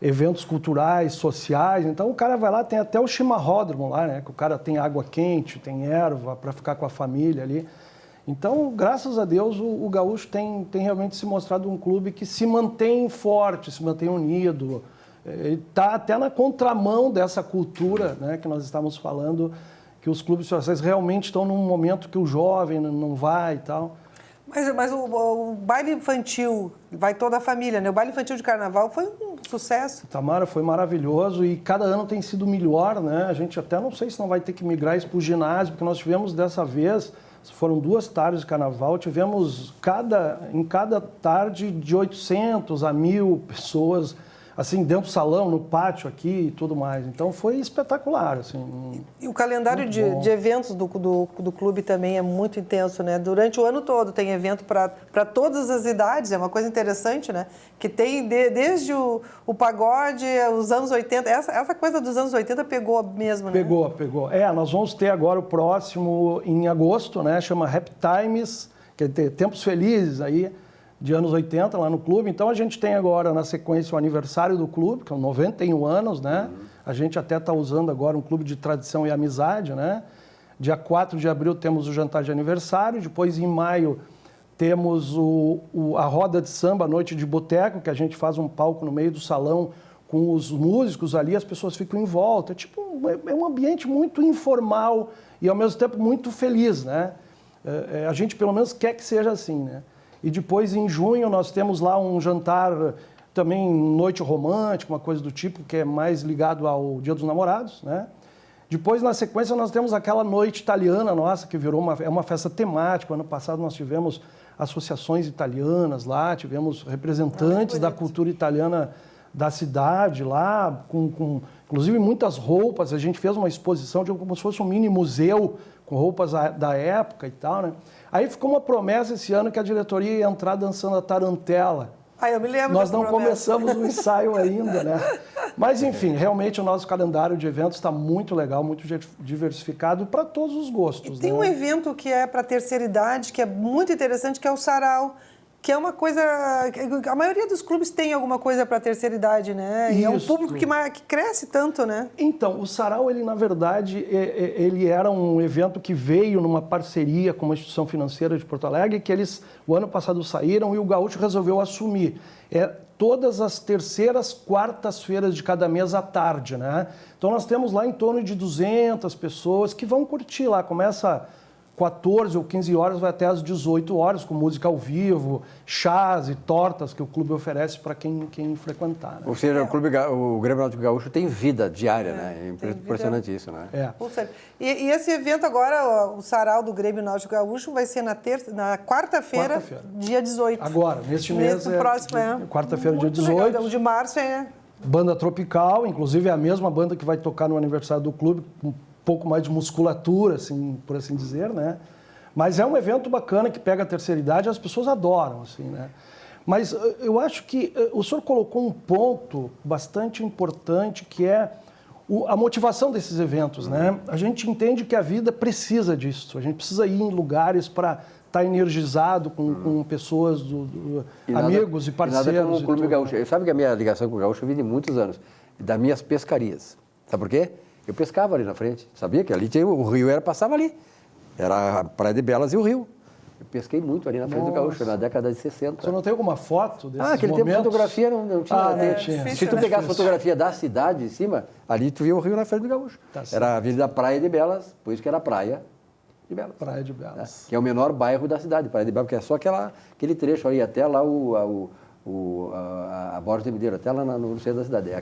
[SPEAKER 11] eventos culturais, sociais. Então o cara vai lá, tem até o chimarródromo lá, né? Que o cara tem água quente, tem erva para ficar com a família ali. Então, graças a Deus, o Gaúcho tem realmente se mostrado um clube que se mantém forte, se mantém unido. Está até na contramão dessa cultura, né, que nós estávamos falando, que os clubes sociais realmente estão num momento que o jovem não vai e tal.
[SPEAKER 10] Mas o baile infantil, vai toda a família, né? O baile infantil de carnaval foi um sucesso.
[SPEAKER 11] Tamara, foi maravilhoso e cada ano tem sido melhor, né? A gente até não sei se não vai ter que migrar isso para o ginásio, porque nós tivemos dessa vez, foram 2 tardes de carnaval, tivemos em cada tarde de 800 a 1.000 pessoas assim, dentro do salão, no pátio aqui e tudo mais. Então foi espetacular, assim.
[SPEAKER 10] E o calendário de eventos do clube também é muito intenso, né? Durante o ano todo tem evento para todas as idades, é uma coisa interessante, né? Que tem desde o pagode, os anos 80, essa coisa dos anos 80 pegou mesmo, né?
[SPEAKER 11] Pegou. Nós vamos ter agora o próximo em agosto, né? Chama Happy Times, que é Tempos Felizes aí, de anos 80 lá no clube. Então a gente tem agora na sequência o aniversário do clube, que são 91 anos, né? A gente até está usando agora um clube de tradição e amizade, né? Dia 4 de abril temos o jantar de aniversário, depois em maio temos a roda de samba, a noite de boteco, que a gente faz um palco no meio do salão com os músicos ali, as pessoas ficam em volta. É um ambiente muito informal e ao mesmo tempo muito feliz, né? A gente pelo menos quer que seja assim, né? E depois, em junho, nós temos lá um jantar, também noite romântica, uma coisa do tipo, que é mais ligado ao Dia dos Namorados, né? Depois, na sequência, nós temos aquela noite italiana nossa, que virou uma festa temática. Ano passado nós tivemos associações italianas lá, tivemos representantes da cultura italiana da cidade lá, com inclusive muitas roupas. A gente fez uma exposição de como se fosse um mini museu com roupas da época e tal, né? Aí ficou uma promessa esse ano que a diretoria ia entrar dançando a tarantela.
[SPEAKER 10] Eu me lembro.
[SPEAKER 11] Nós não começamos o ensaio ainda, né? Mas, enfim, realmente o nosso calendário de eventos está muito legal, muito diversificado para todos os gostos.
[SPEAKER 10] E tem um evento que é para a terceira idade, que é muito interessante, que é o Sarau, que é uma coisa... A maioria dos clubes tem alguma coisa para a terceira idade, né? E é um público que cresce tanto, né?
[SPEAKER 11] Então, o Sarau, ele, na verdade, ele era um evento que veio numa parceria com uma instituição financeira de Porto Alegre, que eles, o ano passado, saíram e o Gaúcho resolveu assumir. Todas as terceiras, quartas-feiras de cada mês à tarde, né? Então, nós temos lá em torno de 200 pessoas que vão curtir lá. Começa 14 ou 15 horas, vai até às 18 horas, com música ao vivo, chás e tortas que o clube oferece para quem frequentar. Né?
[SPEAKER 1] Ou seja, o Grêmio Náutico Gaúcho tem vida diária, né? É impressionante isso, né?
[SPEAKER 10] E esse evento agora, o Sarau do Grêmio Náutico Gaúcho, vai ser na quarta-feira, dia 18.
[SPEAKER 11] Agora, neste mês,
[SPEAKER 10] próximo,
[SPEAKER 11] quarta-feira, dia 18.
[SPEAKER 10] Legal. O de março
[SPEAKER 11] Banda Tropical, inclusive é a mesma banda que vai tocar no aniversário do clube, um pouco mais de musculatura, assim, por assim dizer, né? Mas é um evento bacana que pega a terceira idade e as pessoas adoram, assim, né? Mas eu acho que o senhor colocou um ponto bastante importante, que é a motivação desses eventos, né? A gente entende que a vida precisa disso, a gente precisa ir em lugares para estar energizado com pessoas, amigos e parceiros.
[SPEAKER 1] E nada como o Clube Gaúcho. Sabe que a minha ligação com o Gaúcho vem de muitos anos, das minhas pescarias. Sabe por quê? Eu pescava ali na frente, sabia que ali tinha, o rio passava ali. Era a Praia de Belas e o rio. Eu pesquei muito ali na frente do Gaúcho, na década de 60.
[SPEAKER 11] Você não tem alguma foto desses
[SPEAKER 1] aquele
[SPEAKER 11] momentos?
[SPEAKER 1] tempo fotografia não tinha.
[SPEAKER 11] Não tinha.
[SPEAKER 1] Se tu pegasse fotografia da cidade em cima, ali tu via o rio na frente do Gaúcho. Era a Avenida Praia de Belas, por isso que era Praia de Belas.
[SPEAKER 11] Praia de Belas.
[SPEAKER 1] Que é o menor bairro da cidade, Praia de Belas, porque é só aquele trecho ali, até lá a Borja de Medeiros, até lá no centro da cidade.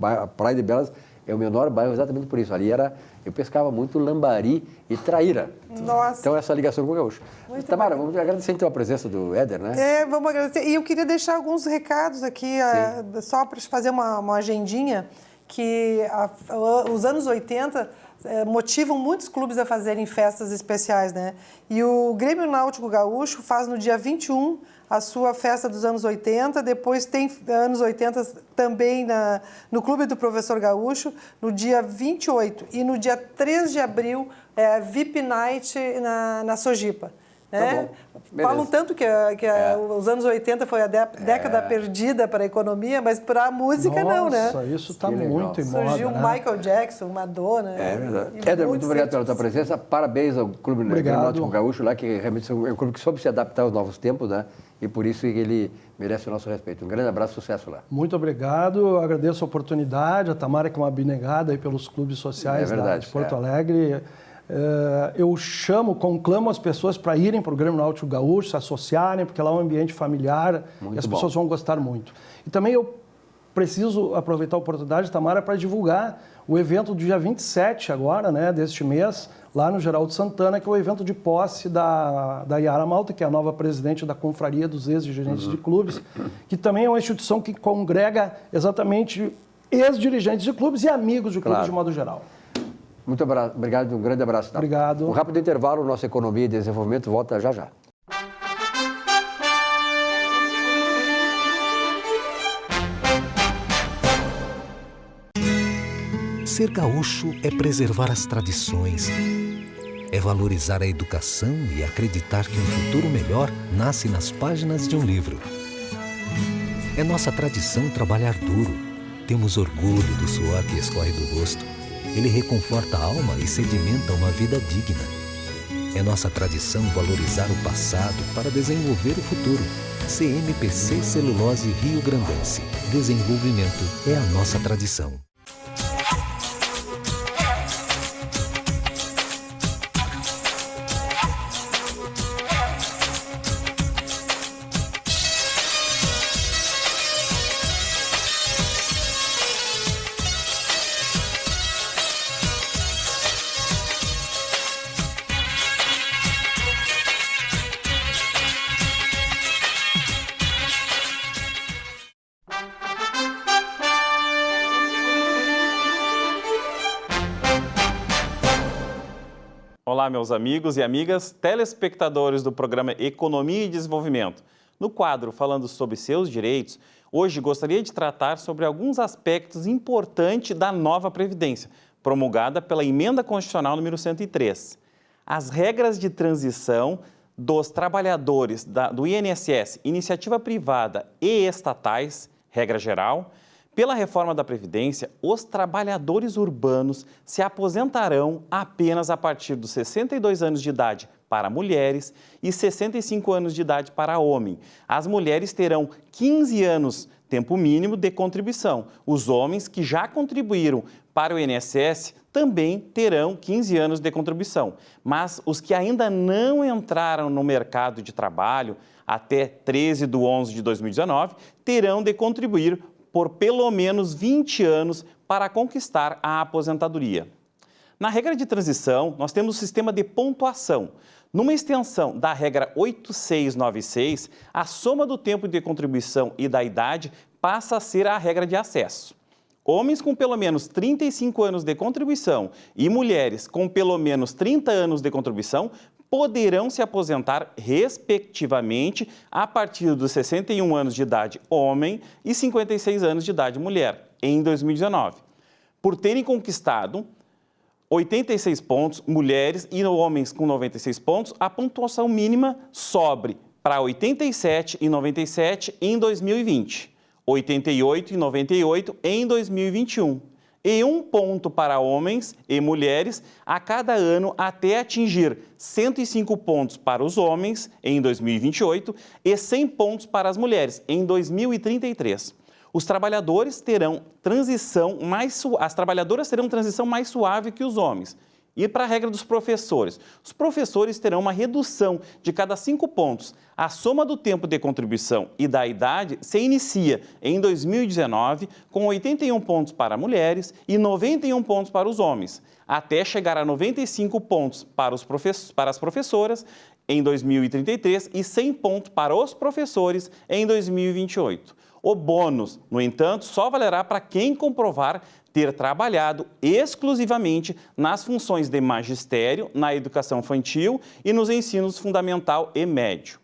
[SPEAKER 1] A Praia de Belas é o menor bairro exatamente por isso. Ali eu pescava muito lambari e traíra.
[SPEAKER 10] Nossa.
[SPEAKER 1] Então essa ligação com o Gaúcho. Tamara, vamos agradecer então a presença do Éder, né?
[SPEAKER 10] Vamos agradecer. E eu queria deixar alguns recados aqui, só para fazer uma agendinha, que os anos 80 motivam muitos clubes a fazerem festas especiais, né? E o Grêmio Náutico Gaúcho faz no dia 21 a sua festa dos anos 80, depois tem anos 80 também no Clube do Professor Gaúcho, no dia 28, e no dia 3 de abril, VIP Night na Sojipa. Né? Falam tanto que os anos 80 foi a década perdida para a economia, mas para a música não, né?
[SPEAKER 11] Nossa, isso está muito em moda.
[SPEAKER 10] Surgiu Michael Jackson, Madonna.
[SPEAKER 1] É verdade. Éder, muito obrigado pela tua presença. Parabéns ao Clube Náutico Gaúcho, lá, que realmente é um clube que soube se adaptar aos novos tempos, né? E por isso ele merece o nosso respeito. Um grande abraço, sucesso lá.
[SPEAKER 11] Muito obrigado, eu agradeço a oportunidade, a Tamara que é uma abnegada aí pelos clubes sociais de Porto Alegre. Eu conclamo as pessoas para irem para o Grêmio Náutico Gaúcho, se associarem, porque lá é um ambiente familiar e as pessoas vão gostar muito. E também eu preciso aproveitar a oportunidade, Tamara, para divulgar o evento do dia 27 agora, né, deste mês, lá no Geraldo Santana, que é o evento de posse da Yara Malta, que é a nova presidente da Confraria dos Ex-Dirigentes de Clubes, que também é uma instituição que congrega exatamente ex-dirigentes de clubes e amigos de clubes de modo geral.
[SPEAKER 1] Muito obrigado, um grande abraço. Tá?
[SPEAKER 11] Obrigado.
[SPEAKER 1] Um rápido intervalo, nossa Economia e Desenvolvimento volta já já.
[SPEAKER 4] Ser gaúcho é preservar as tradições, é valorizar a educação e acreditar que um futuro melhor nasce nas páginas de um livro. É nossa tradição trabalhar duro. Temos orgulho do suor que escorre do rosto. Ele reconforta a alma e sedimenta uma vida digna. É nossa tradição valorizar o passado para desenvolver o futuro. CMPC Celulose Rio Grandense. Desenvolvimento é a nossa tradição.
[SPEAKER 12] Olá, meus amigos e amigas, telespectadores do programa Economia e Desenvolvimento. No quadro Falando sobre Seus Direitos, hoje gostaria de tratar sobre alguns aspectos importantes da nova Previdência, promulgada pela Emenda Constitucional número 103. As regras de transição dos trabalhadores do INSS, iniciativa privada e estatais, regra geral. Pela reforma da Previdência, os trabalhadores urbanos se aposentarão apenas a partir dos 62 anos de idade para mulheres e 65 anos de idade para homem. As mulheres terão 15 anos, tempo mínimo de contribuição. Os homens que já contribuíram para o INSS também terão 15 anos de contribuição. Mas os que ainda não entraram no mercado de trabalho até 13/11/2019 terão de contribuir por pelo menos 20 anos para conquistar a aposentadoria. Na regra de transição, nós temos o sistema de pontuação. Numa extensão da regra 8696, a soma do tempo de contribuição e da idade passa a ser a regra de acesso. Homens com pelo menos 35 anos de contribuição e mulheres com pelo menos 30 anos de contribuição poderão se aposentar, respectivamente, a partir dos 61 anos de idade homem e 56 anos de idade mulher, em 2019. Por terem conquistado 86 pontos, mulheres e homens com 96 pontos, a pontuação mínima sobe para 87 e 97 em 2020, 88 e 98 em 2021. E 1 ponto para homens e mulheres a cada ano até atingir 105 pontos para os homens em 2028 e 100 pontos para as mulheres em 2033. Os trabalhadores terão as trabalhadoras terão transição mais suave que os homens. E para a regra dos professores, os professores terão uma redução de cada 5 pontos. A soma do tempo de contribuição e da idade se inicia em 2019 com 81 pontos para mulheres e 91 pontos para os homens, até chegar a 95 pontos para as professoras em 2033 e 100 pontos para os professores em 2028. O bônus, no entanto, só valerá para quem comprovar ter trabalhado exclusivamente nas funções de magistério, na educação infantil e nos ensinos fundamental e médio.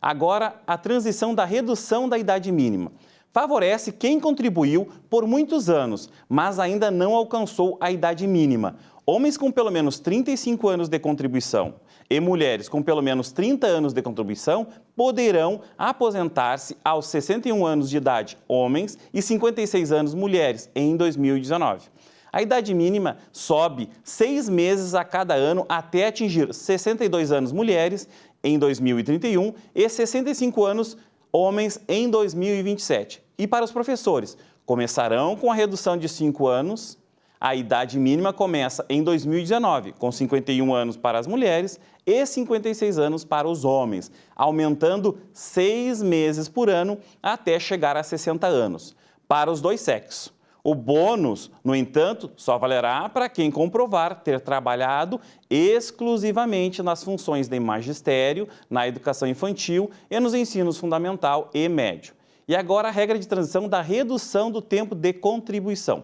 [SPEAKER 12] Agora, a transição da redução da idade mínima. Favorece quem contribuiu por muitos anos, mas ainda não alcançou a idade mínima. Homens com pelo menos 35 anos de contribuição e mulheres com pelo menos 30 anos de contribuição poderão aposentar-se aos 61 anos de idade, homens, e 56 anos, mulheres, em 2019. A idade mínima sobe 6 meses a cada ano até atingir 62 anos, mulheres, em 2031 e 65 anos, homens, em 2027. E para os professores, começarão com a redução de 5 anos. A idade mínima começa em 2019, com 51 anos para as mulheres e 56 anos para os homens, aumentando 6 meses por ano até chegar a 60 anos. para os dois sexos. O bônus, no entanto, só valerá para quem comprovar ter trabalhado exclusivamente nas funções de magistério, na educação infantil e nos ensinos fundamental e médio. E agora a regra de transição da redução do tempo de contribuição.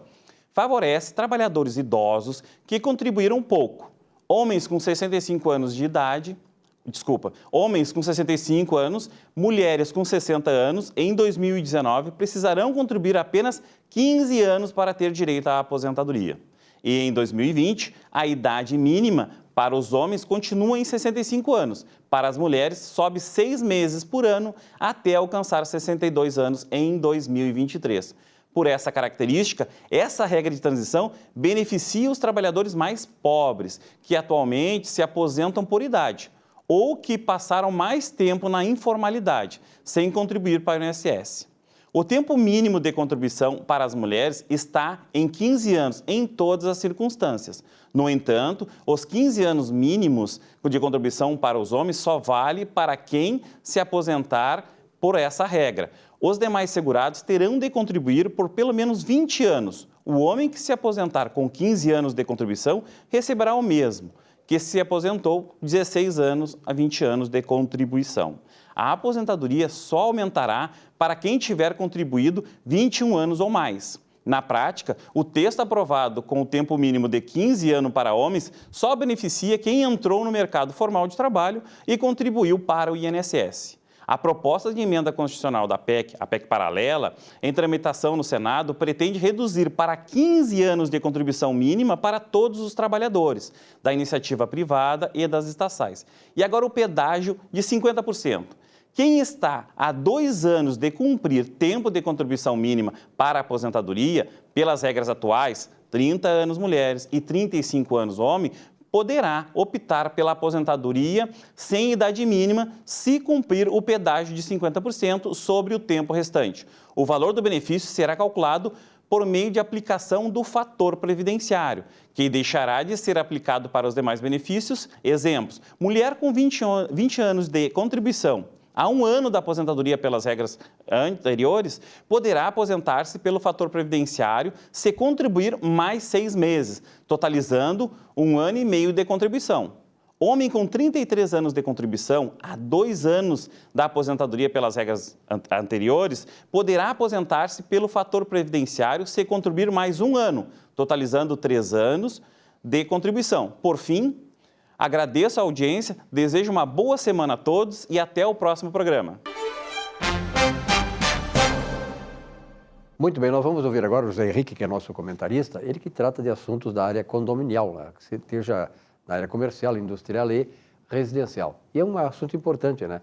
[SPEAKER 12] Favorece trabalhadores idosos que contribuíram pouco. Homens com 65 anos de idade, homens com 65 anos, mulheres com 60 anos, em 2019, precisarão contribuir apenas 15 anos para ter direito à aposentadoria. E em 2020, a idade mínima para os homens continua em 65 anos. Para as mulheres, sobe 6 meses por ano até alcançar 62 anos em 2023. Por essa característica, essa regra de transição beneficia os trabalhadores mais pobres, que atualmente se aposentam por idade, ou que passaram mais tempo na informalidade, sem contribuir para o INSS. O tempo mínimo de contribuição para as mulheres está em 15 anos, em todas as circunstâncias. No entanto, os 15 anos mínimos de contribuição para os homens só vale para quem se aposentar por essa regra. Os demais segurados terão de contribuir por pelo menos 20 anos. O homem que se aposentar com 15 anos de contribuição receberá o mesmo que se aposentou 16 anos a 20 anos de contribuição. A aposentadoria só aumentará para quem tiver contribuído 21 anos ou mais. Na prática, o texto aprovado com o tempo mínimo de 15 anos para homens só beneficia quem entrou no mercado formal de trabalho e contribuiu para o INSS. A proposta de emenda constitucional da PEC, a PEC paralela, em tramitação no Senado, pretende reduzir para 15 anos de contribuição mínima para todos os trabalhadores, da iniciativa privada e das estatais. E agora o pedágio de 50%. Quem está há 2 anos de cumprir tempo de contribuição mínima para a aposentadoria, pelas regras atuais, 30 anos mulheres e 35 anos homem, poderá optar pela aposentadoria sem idade mínima se cumprir o pedágio de 50% sobre o tempo restante. O valor do benefício será calculado por meio de aplicação do fator previdenciário, que deixará de ser aplicado para os demais benefícios. Exemplos: mulher com 20 anos de contribuição há 1 ano da aposentadoria pelas regras anteriores, poderá aposentar-se pelo fator previdenciário se contribuir mais 6 meses, totalizando 1 ano e meio de contribuição. Homem com 33 anos de contribuição há 2 anos da aposentadoria pelas regras anteriores, poderá aposentar-se pelo fator previdenciário se contribuir mais 1 ano, totalizando 3 anos de contribuição. Por fim, agradeço a audiência, desejo uma boa semana a todos e até o próximo programa.
[SPEAKER 1] Muito bem, nós vamos ouvir agora o José Henrique, que é nosso comentarista, ele que trata de assuntos da área condominial, né? Que seja na área comercial, industrial e residencial. E é um assunto importante, né?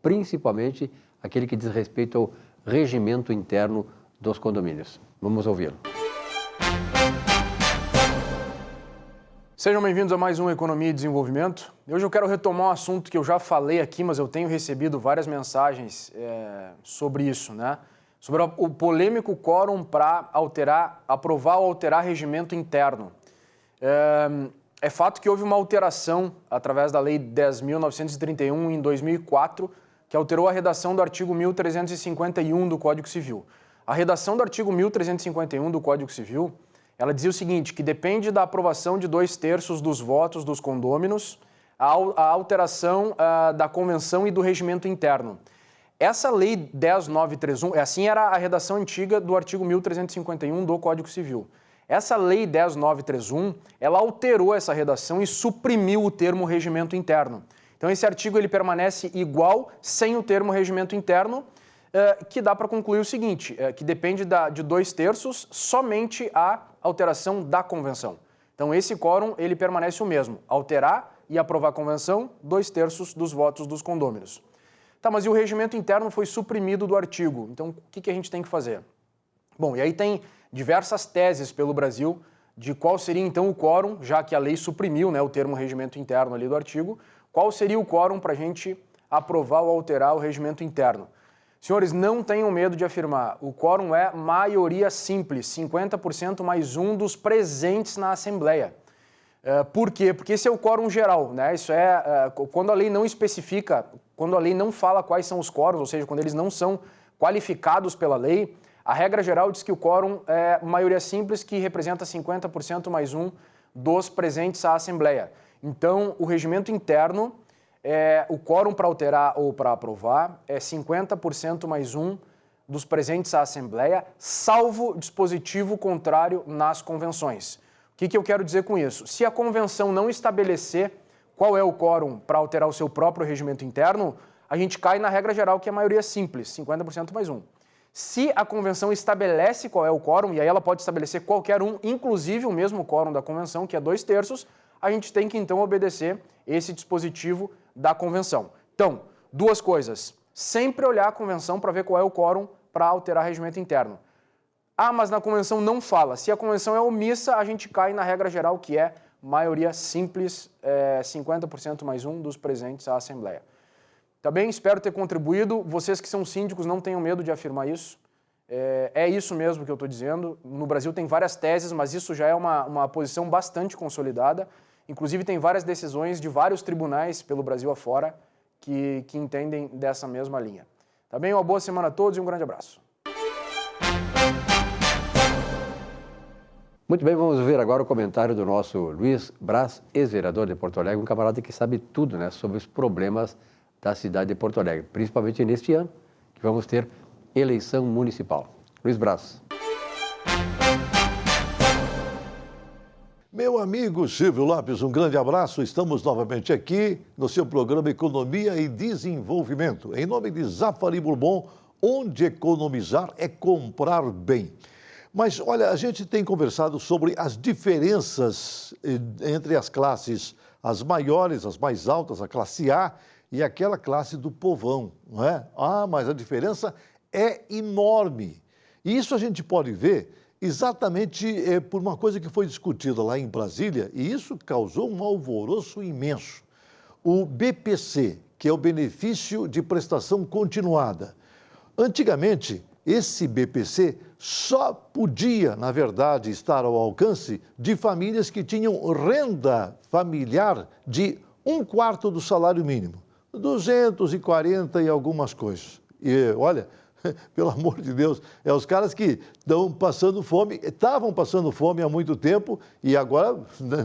[SPEAKER 1] Principalmente aquele que diz respeito ao regimento interno dos condomínios. Vamos ouvi-lo.
[SPEAKER 13] Sejam bem-vindos a mais um Economia e Desenvolvimento. Hoje eu quero retomar um assunto que eu já falei aqui, mas eu tenho recebido várias mensagens sobre isso, né? Sobre o polêmico quórum para aprovar ou alterar regimento interno. É fato que houve uma alteração através da Lei 10.931 em 2004, que alterou a redação do artigo 1351 do Código Civil. A redação do artigo 1351 do Código Civil, ela dizia o seguinte, que depende da aprovação de 2/3 dos votos dos condôminos a alteração da convenção e do regimento interno. Essa lei 10.931, assim era a redação antiga do artigo 1351 do Código Civil. Essa lei 10.931, ela alterou essa redação e suprimiu o termo regimento interno. Então esse artigo ele permanece igual sem o termo regimento interno, que dá para concluir o seguinte, que depende de 2/3 somente a alteração da convenção. Então esse quórum ele permanece o mesmo, alterar e aprovar a convenção, 2/3 dos votos dos condôminos. Tá, mas e o regimento interno foi suprimido do artigo, então o que a gente tem que fazer? Bom, e aí tem diversas teses pelo Brasil de qual seria então o quórum, já que a lei suprimiu, né, o termo regimento interno ali do artigo, qual seria o quórum para a gente aprovar ou alterar o regimento interno. Senhores, não tenham medo de afirmar, o quórum é maioria simples, 50% mais um dos presentes na Assembleia. Por quê? Porque esse é o quórum geral, né? Isso quando a lei não especifica, quando a lei não fala quais são os quórums, ou seja, quando eles não são qualificados pela lei, A regra geral diz que o quórum é maioria simples, que representa 50% mais um dos presentes à Assembleia. Então, o regimento interno, o quórum para alterar ou para aprovar é 50% mais um dos presentes à Assembleia, salvo dispositivo contrário nas convenções. O que eu quero dizer com isso? Se a convenção não estabelecer qual é o quórum para alterar o seu próprio regimento interno, a gente cai na regra geral, que é a maioria simples, 50% mais um. Se a convenção estabelece qual é o quórum, e aí ela pode estabelecer qualquer um, inclusive o mesmo quórum da convenção, que é 2/3, a gente tem que então obedecer esse dispositivo da convenção. Então, duas coisas. Sempre olhar a convenção para ver qual é o quórum para alterar regimento interno. Ah, mas na convenção não fala. Se a convenção é omissa, a gente cai na regra geral, que é maioria simples, 50% mais um dos presentes à Assembleia. Tá bem? Espero ter contribuído. Vocês que são síndicos, não tenham medo de afirmar isso. É isso mesmo que eu estou dizendo. No Brasil tem várias teses, mas isso já é uma posição bastante consolidada. Inclusive tem várias decisões de vários tribunais pelo Brasil afora que entendem dessa mesma linha. Tá bem? Uma boa semana a todos e um grande abraço.
[SPEAKER 1] Muito bem, vamos ver agora o comentário do nosso Luiz Braz, ex-vereador de Porto Alegre, um camarada que sabe tudo, né, sobre os problemas da cidade de Porto Alegre, principalmente neste ano, que vamos ter eleição municipal. Luiz Braz.
[SPEAKER 14] Meu amigo Silvio Lopes, um grande abraço. Estamos novamente aqui no seu programa Economia e Desenvolvimento. Em nome de Zafari Bourbon, onde economizar é comprar bem. Mas, olha, a gente tem conversado sobre as diferenças entre as classes, as maiores, as mais altas, a classe A e aquela classe do povão, não é? Ah, mas a diferença é enorme. E isso a gente pode ver exatamente por uma coisa que foi discutida lá em Brasília, e isso causou um alvoroço imenso. O BPC, que é o Benefício de Prestação Continuada. Antigamente, esse BPC só podia, na verdade, estar ao alcance de famílias que tinham renda familiar de 1/4 do salário mínimo, 240 e algumas coisas. E, olha, pelo amor de Deus, os caras que estão passando fome, estavam passando fome há muito tempo e agora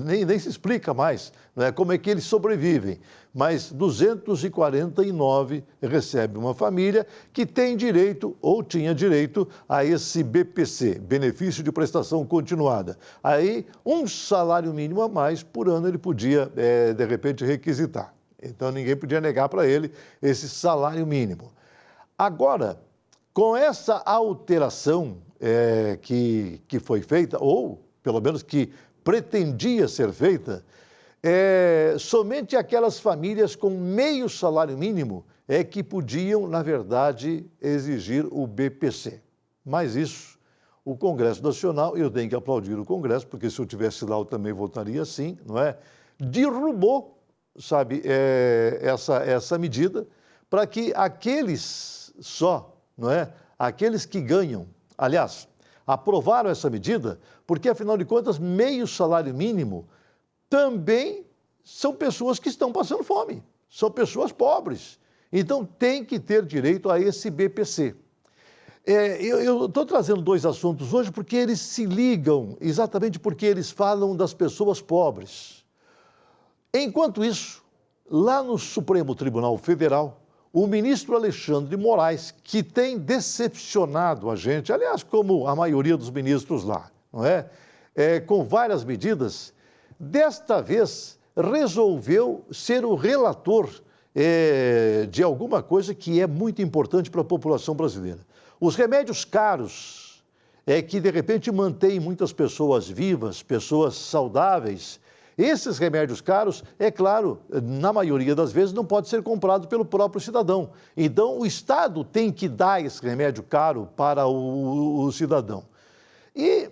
[SPEAKER 14] nem se explica mais, né, como é que eles sobrevivem. Mas 249 recebe uma família que tem direito ou tinha direito a esse BPC, Benefício de Prestação Continuada. Aí, um salário mínimo a mais por ano ele podia, de repente, requisitar. Então, ninguém podia negar para ele esse salário mínimo. Agora, com essa alteração que foi feita, ou pelo menos que pretendia ser feita, somente aquelas famílias com meio salário mínimo que podiam, na verdade, exigir o BPC. Mas isso, o Congresso Nacional, eu tenho que aplaudir o Congresso, porque se eu tivesse lá eu também votaria sim, não é? Derrubou, sabe, essa medida para que aqueles só, não é? Aqueles que ganham, aliás, aprovaram essa medida porque, afinal de contas, meio salário mínimo também são pessoas que estão passando fome, são pessoas pobres. Então, tem que ter direito a esse BPC. Eu estou trazendo dois assuntos hoje porque eles se ligam, exatamente porque eles falam das pessoas pobres. Enquanto isso, lá no Supremo Tribunal Federal, o ministro Alexandre de Moraes, que tem decepcionado a gente, aliás, como a maioria dos ministros lá, não é? Com várias medidas, desta vez resolveu ser o relator de alguma coisa que é muito importante para a população brasileira. Os remédios caros, que de repente mantêm muitas pessoas vivas, pessoas saudáveis. Esses remédios caros, é claro, na maioria das vezes não pode ser comprado pelo próprio cidadão. Então, o Estado tem que dar esse remédio caro para o cidadão. E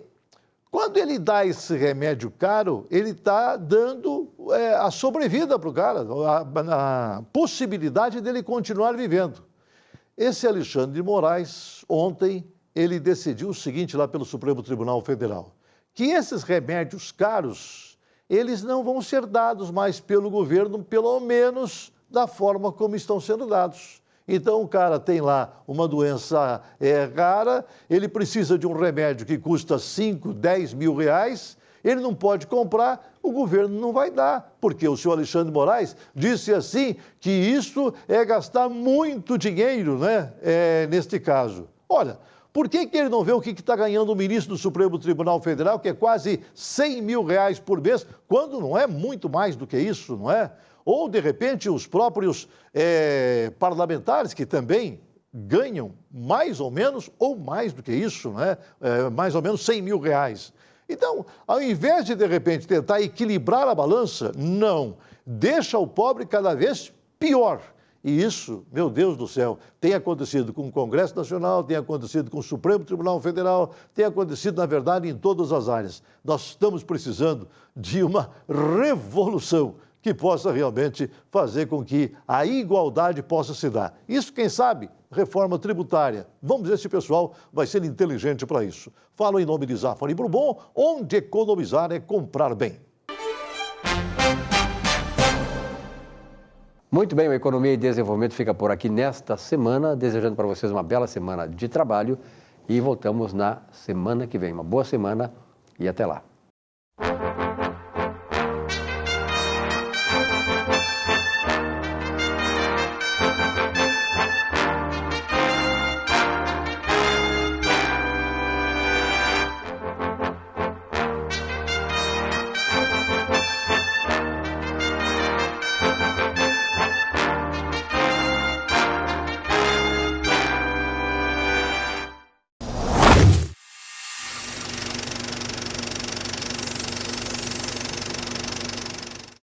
[SPEAKER 14] quando ele dá esse remédio caro, ele está dando a sobrevida para o cara, a possibilidade dele continuar vivendo. Esse Alexandre de Moraes, ontem, ele decidiu o seguinte lá pelo Supremo Tribunal Federal, que esses remédios caros, eles não vão ser dados mais pelo governo, pelo menos da forma como estão sendo dados. Então o cara tem lá uma doença rara, ele precisa de um remédio que custa 5, 10 mil reais, ele não pode comprar, o governo não vai dar, porque o senhor Alexandre de Moraes disse assim que isso é gastar muito dinheiro, né, neste caso. Olha, por que ele não vê o que está ganhando o ministro do Supremo Tribunal Federal, que é quase 100 mil reais por mês, quando não é muito mais do que isso, não é? Ou, de repente, os próprios parlamentares que também ganham mais ou menos, ou mais do que isso, né? Mais ou menos 100 mil reais. Então, ao invés de repente, tentar equilibrar a balança, não. Deixa o pobre cada vez pior. E isso, meu Deus do céu, tem acontecido com o Congresso Nacional, tem acontecido com o Supremo Tribunal Federal, tem acontecido, na verdade, em todas as áreas. Nós estamos precisando de uma revolução que possa realmente fazer com que a igualdade possa se dar. Isso, quem sabe, reforma tributária. Vamos ver se o pessoal vai ser inteligente para isso. Falo em nome de Zafari Bourbon, onde economizar é comprar bem.
[SPEAKER 1] Muito bem, o Economia e Desenvolvimento fica por aqui nesta semana, desejando para vocês uma bela semana de trabalho e voltamos na semana que vem. Uma boa semana e até lá.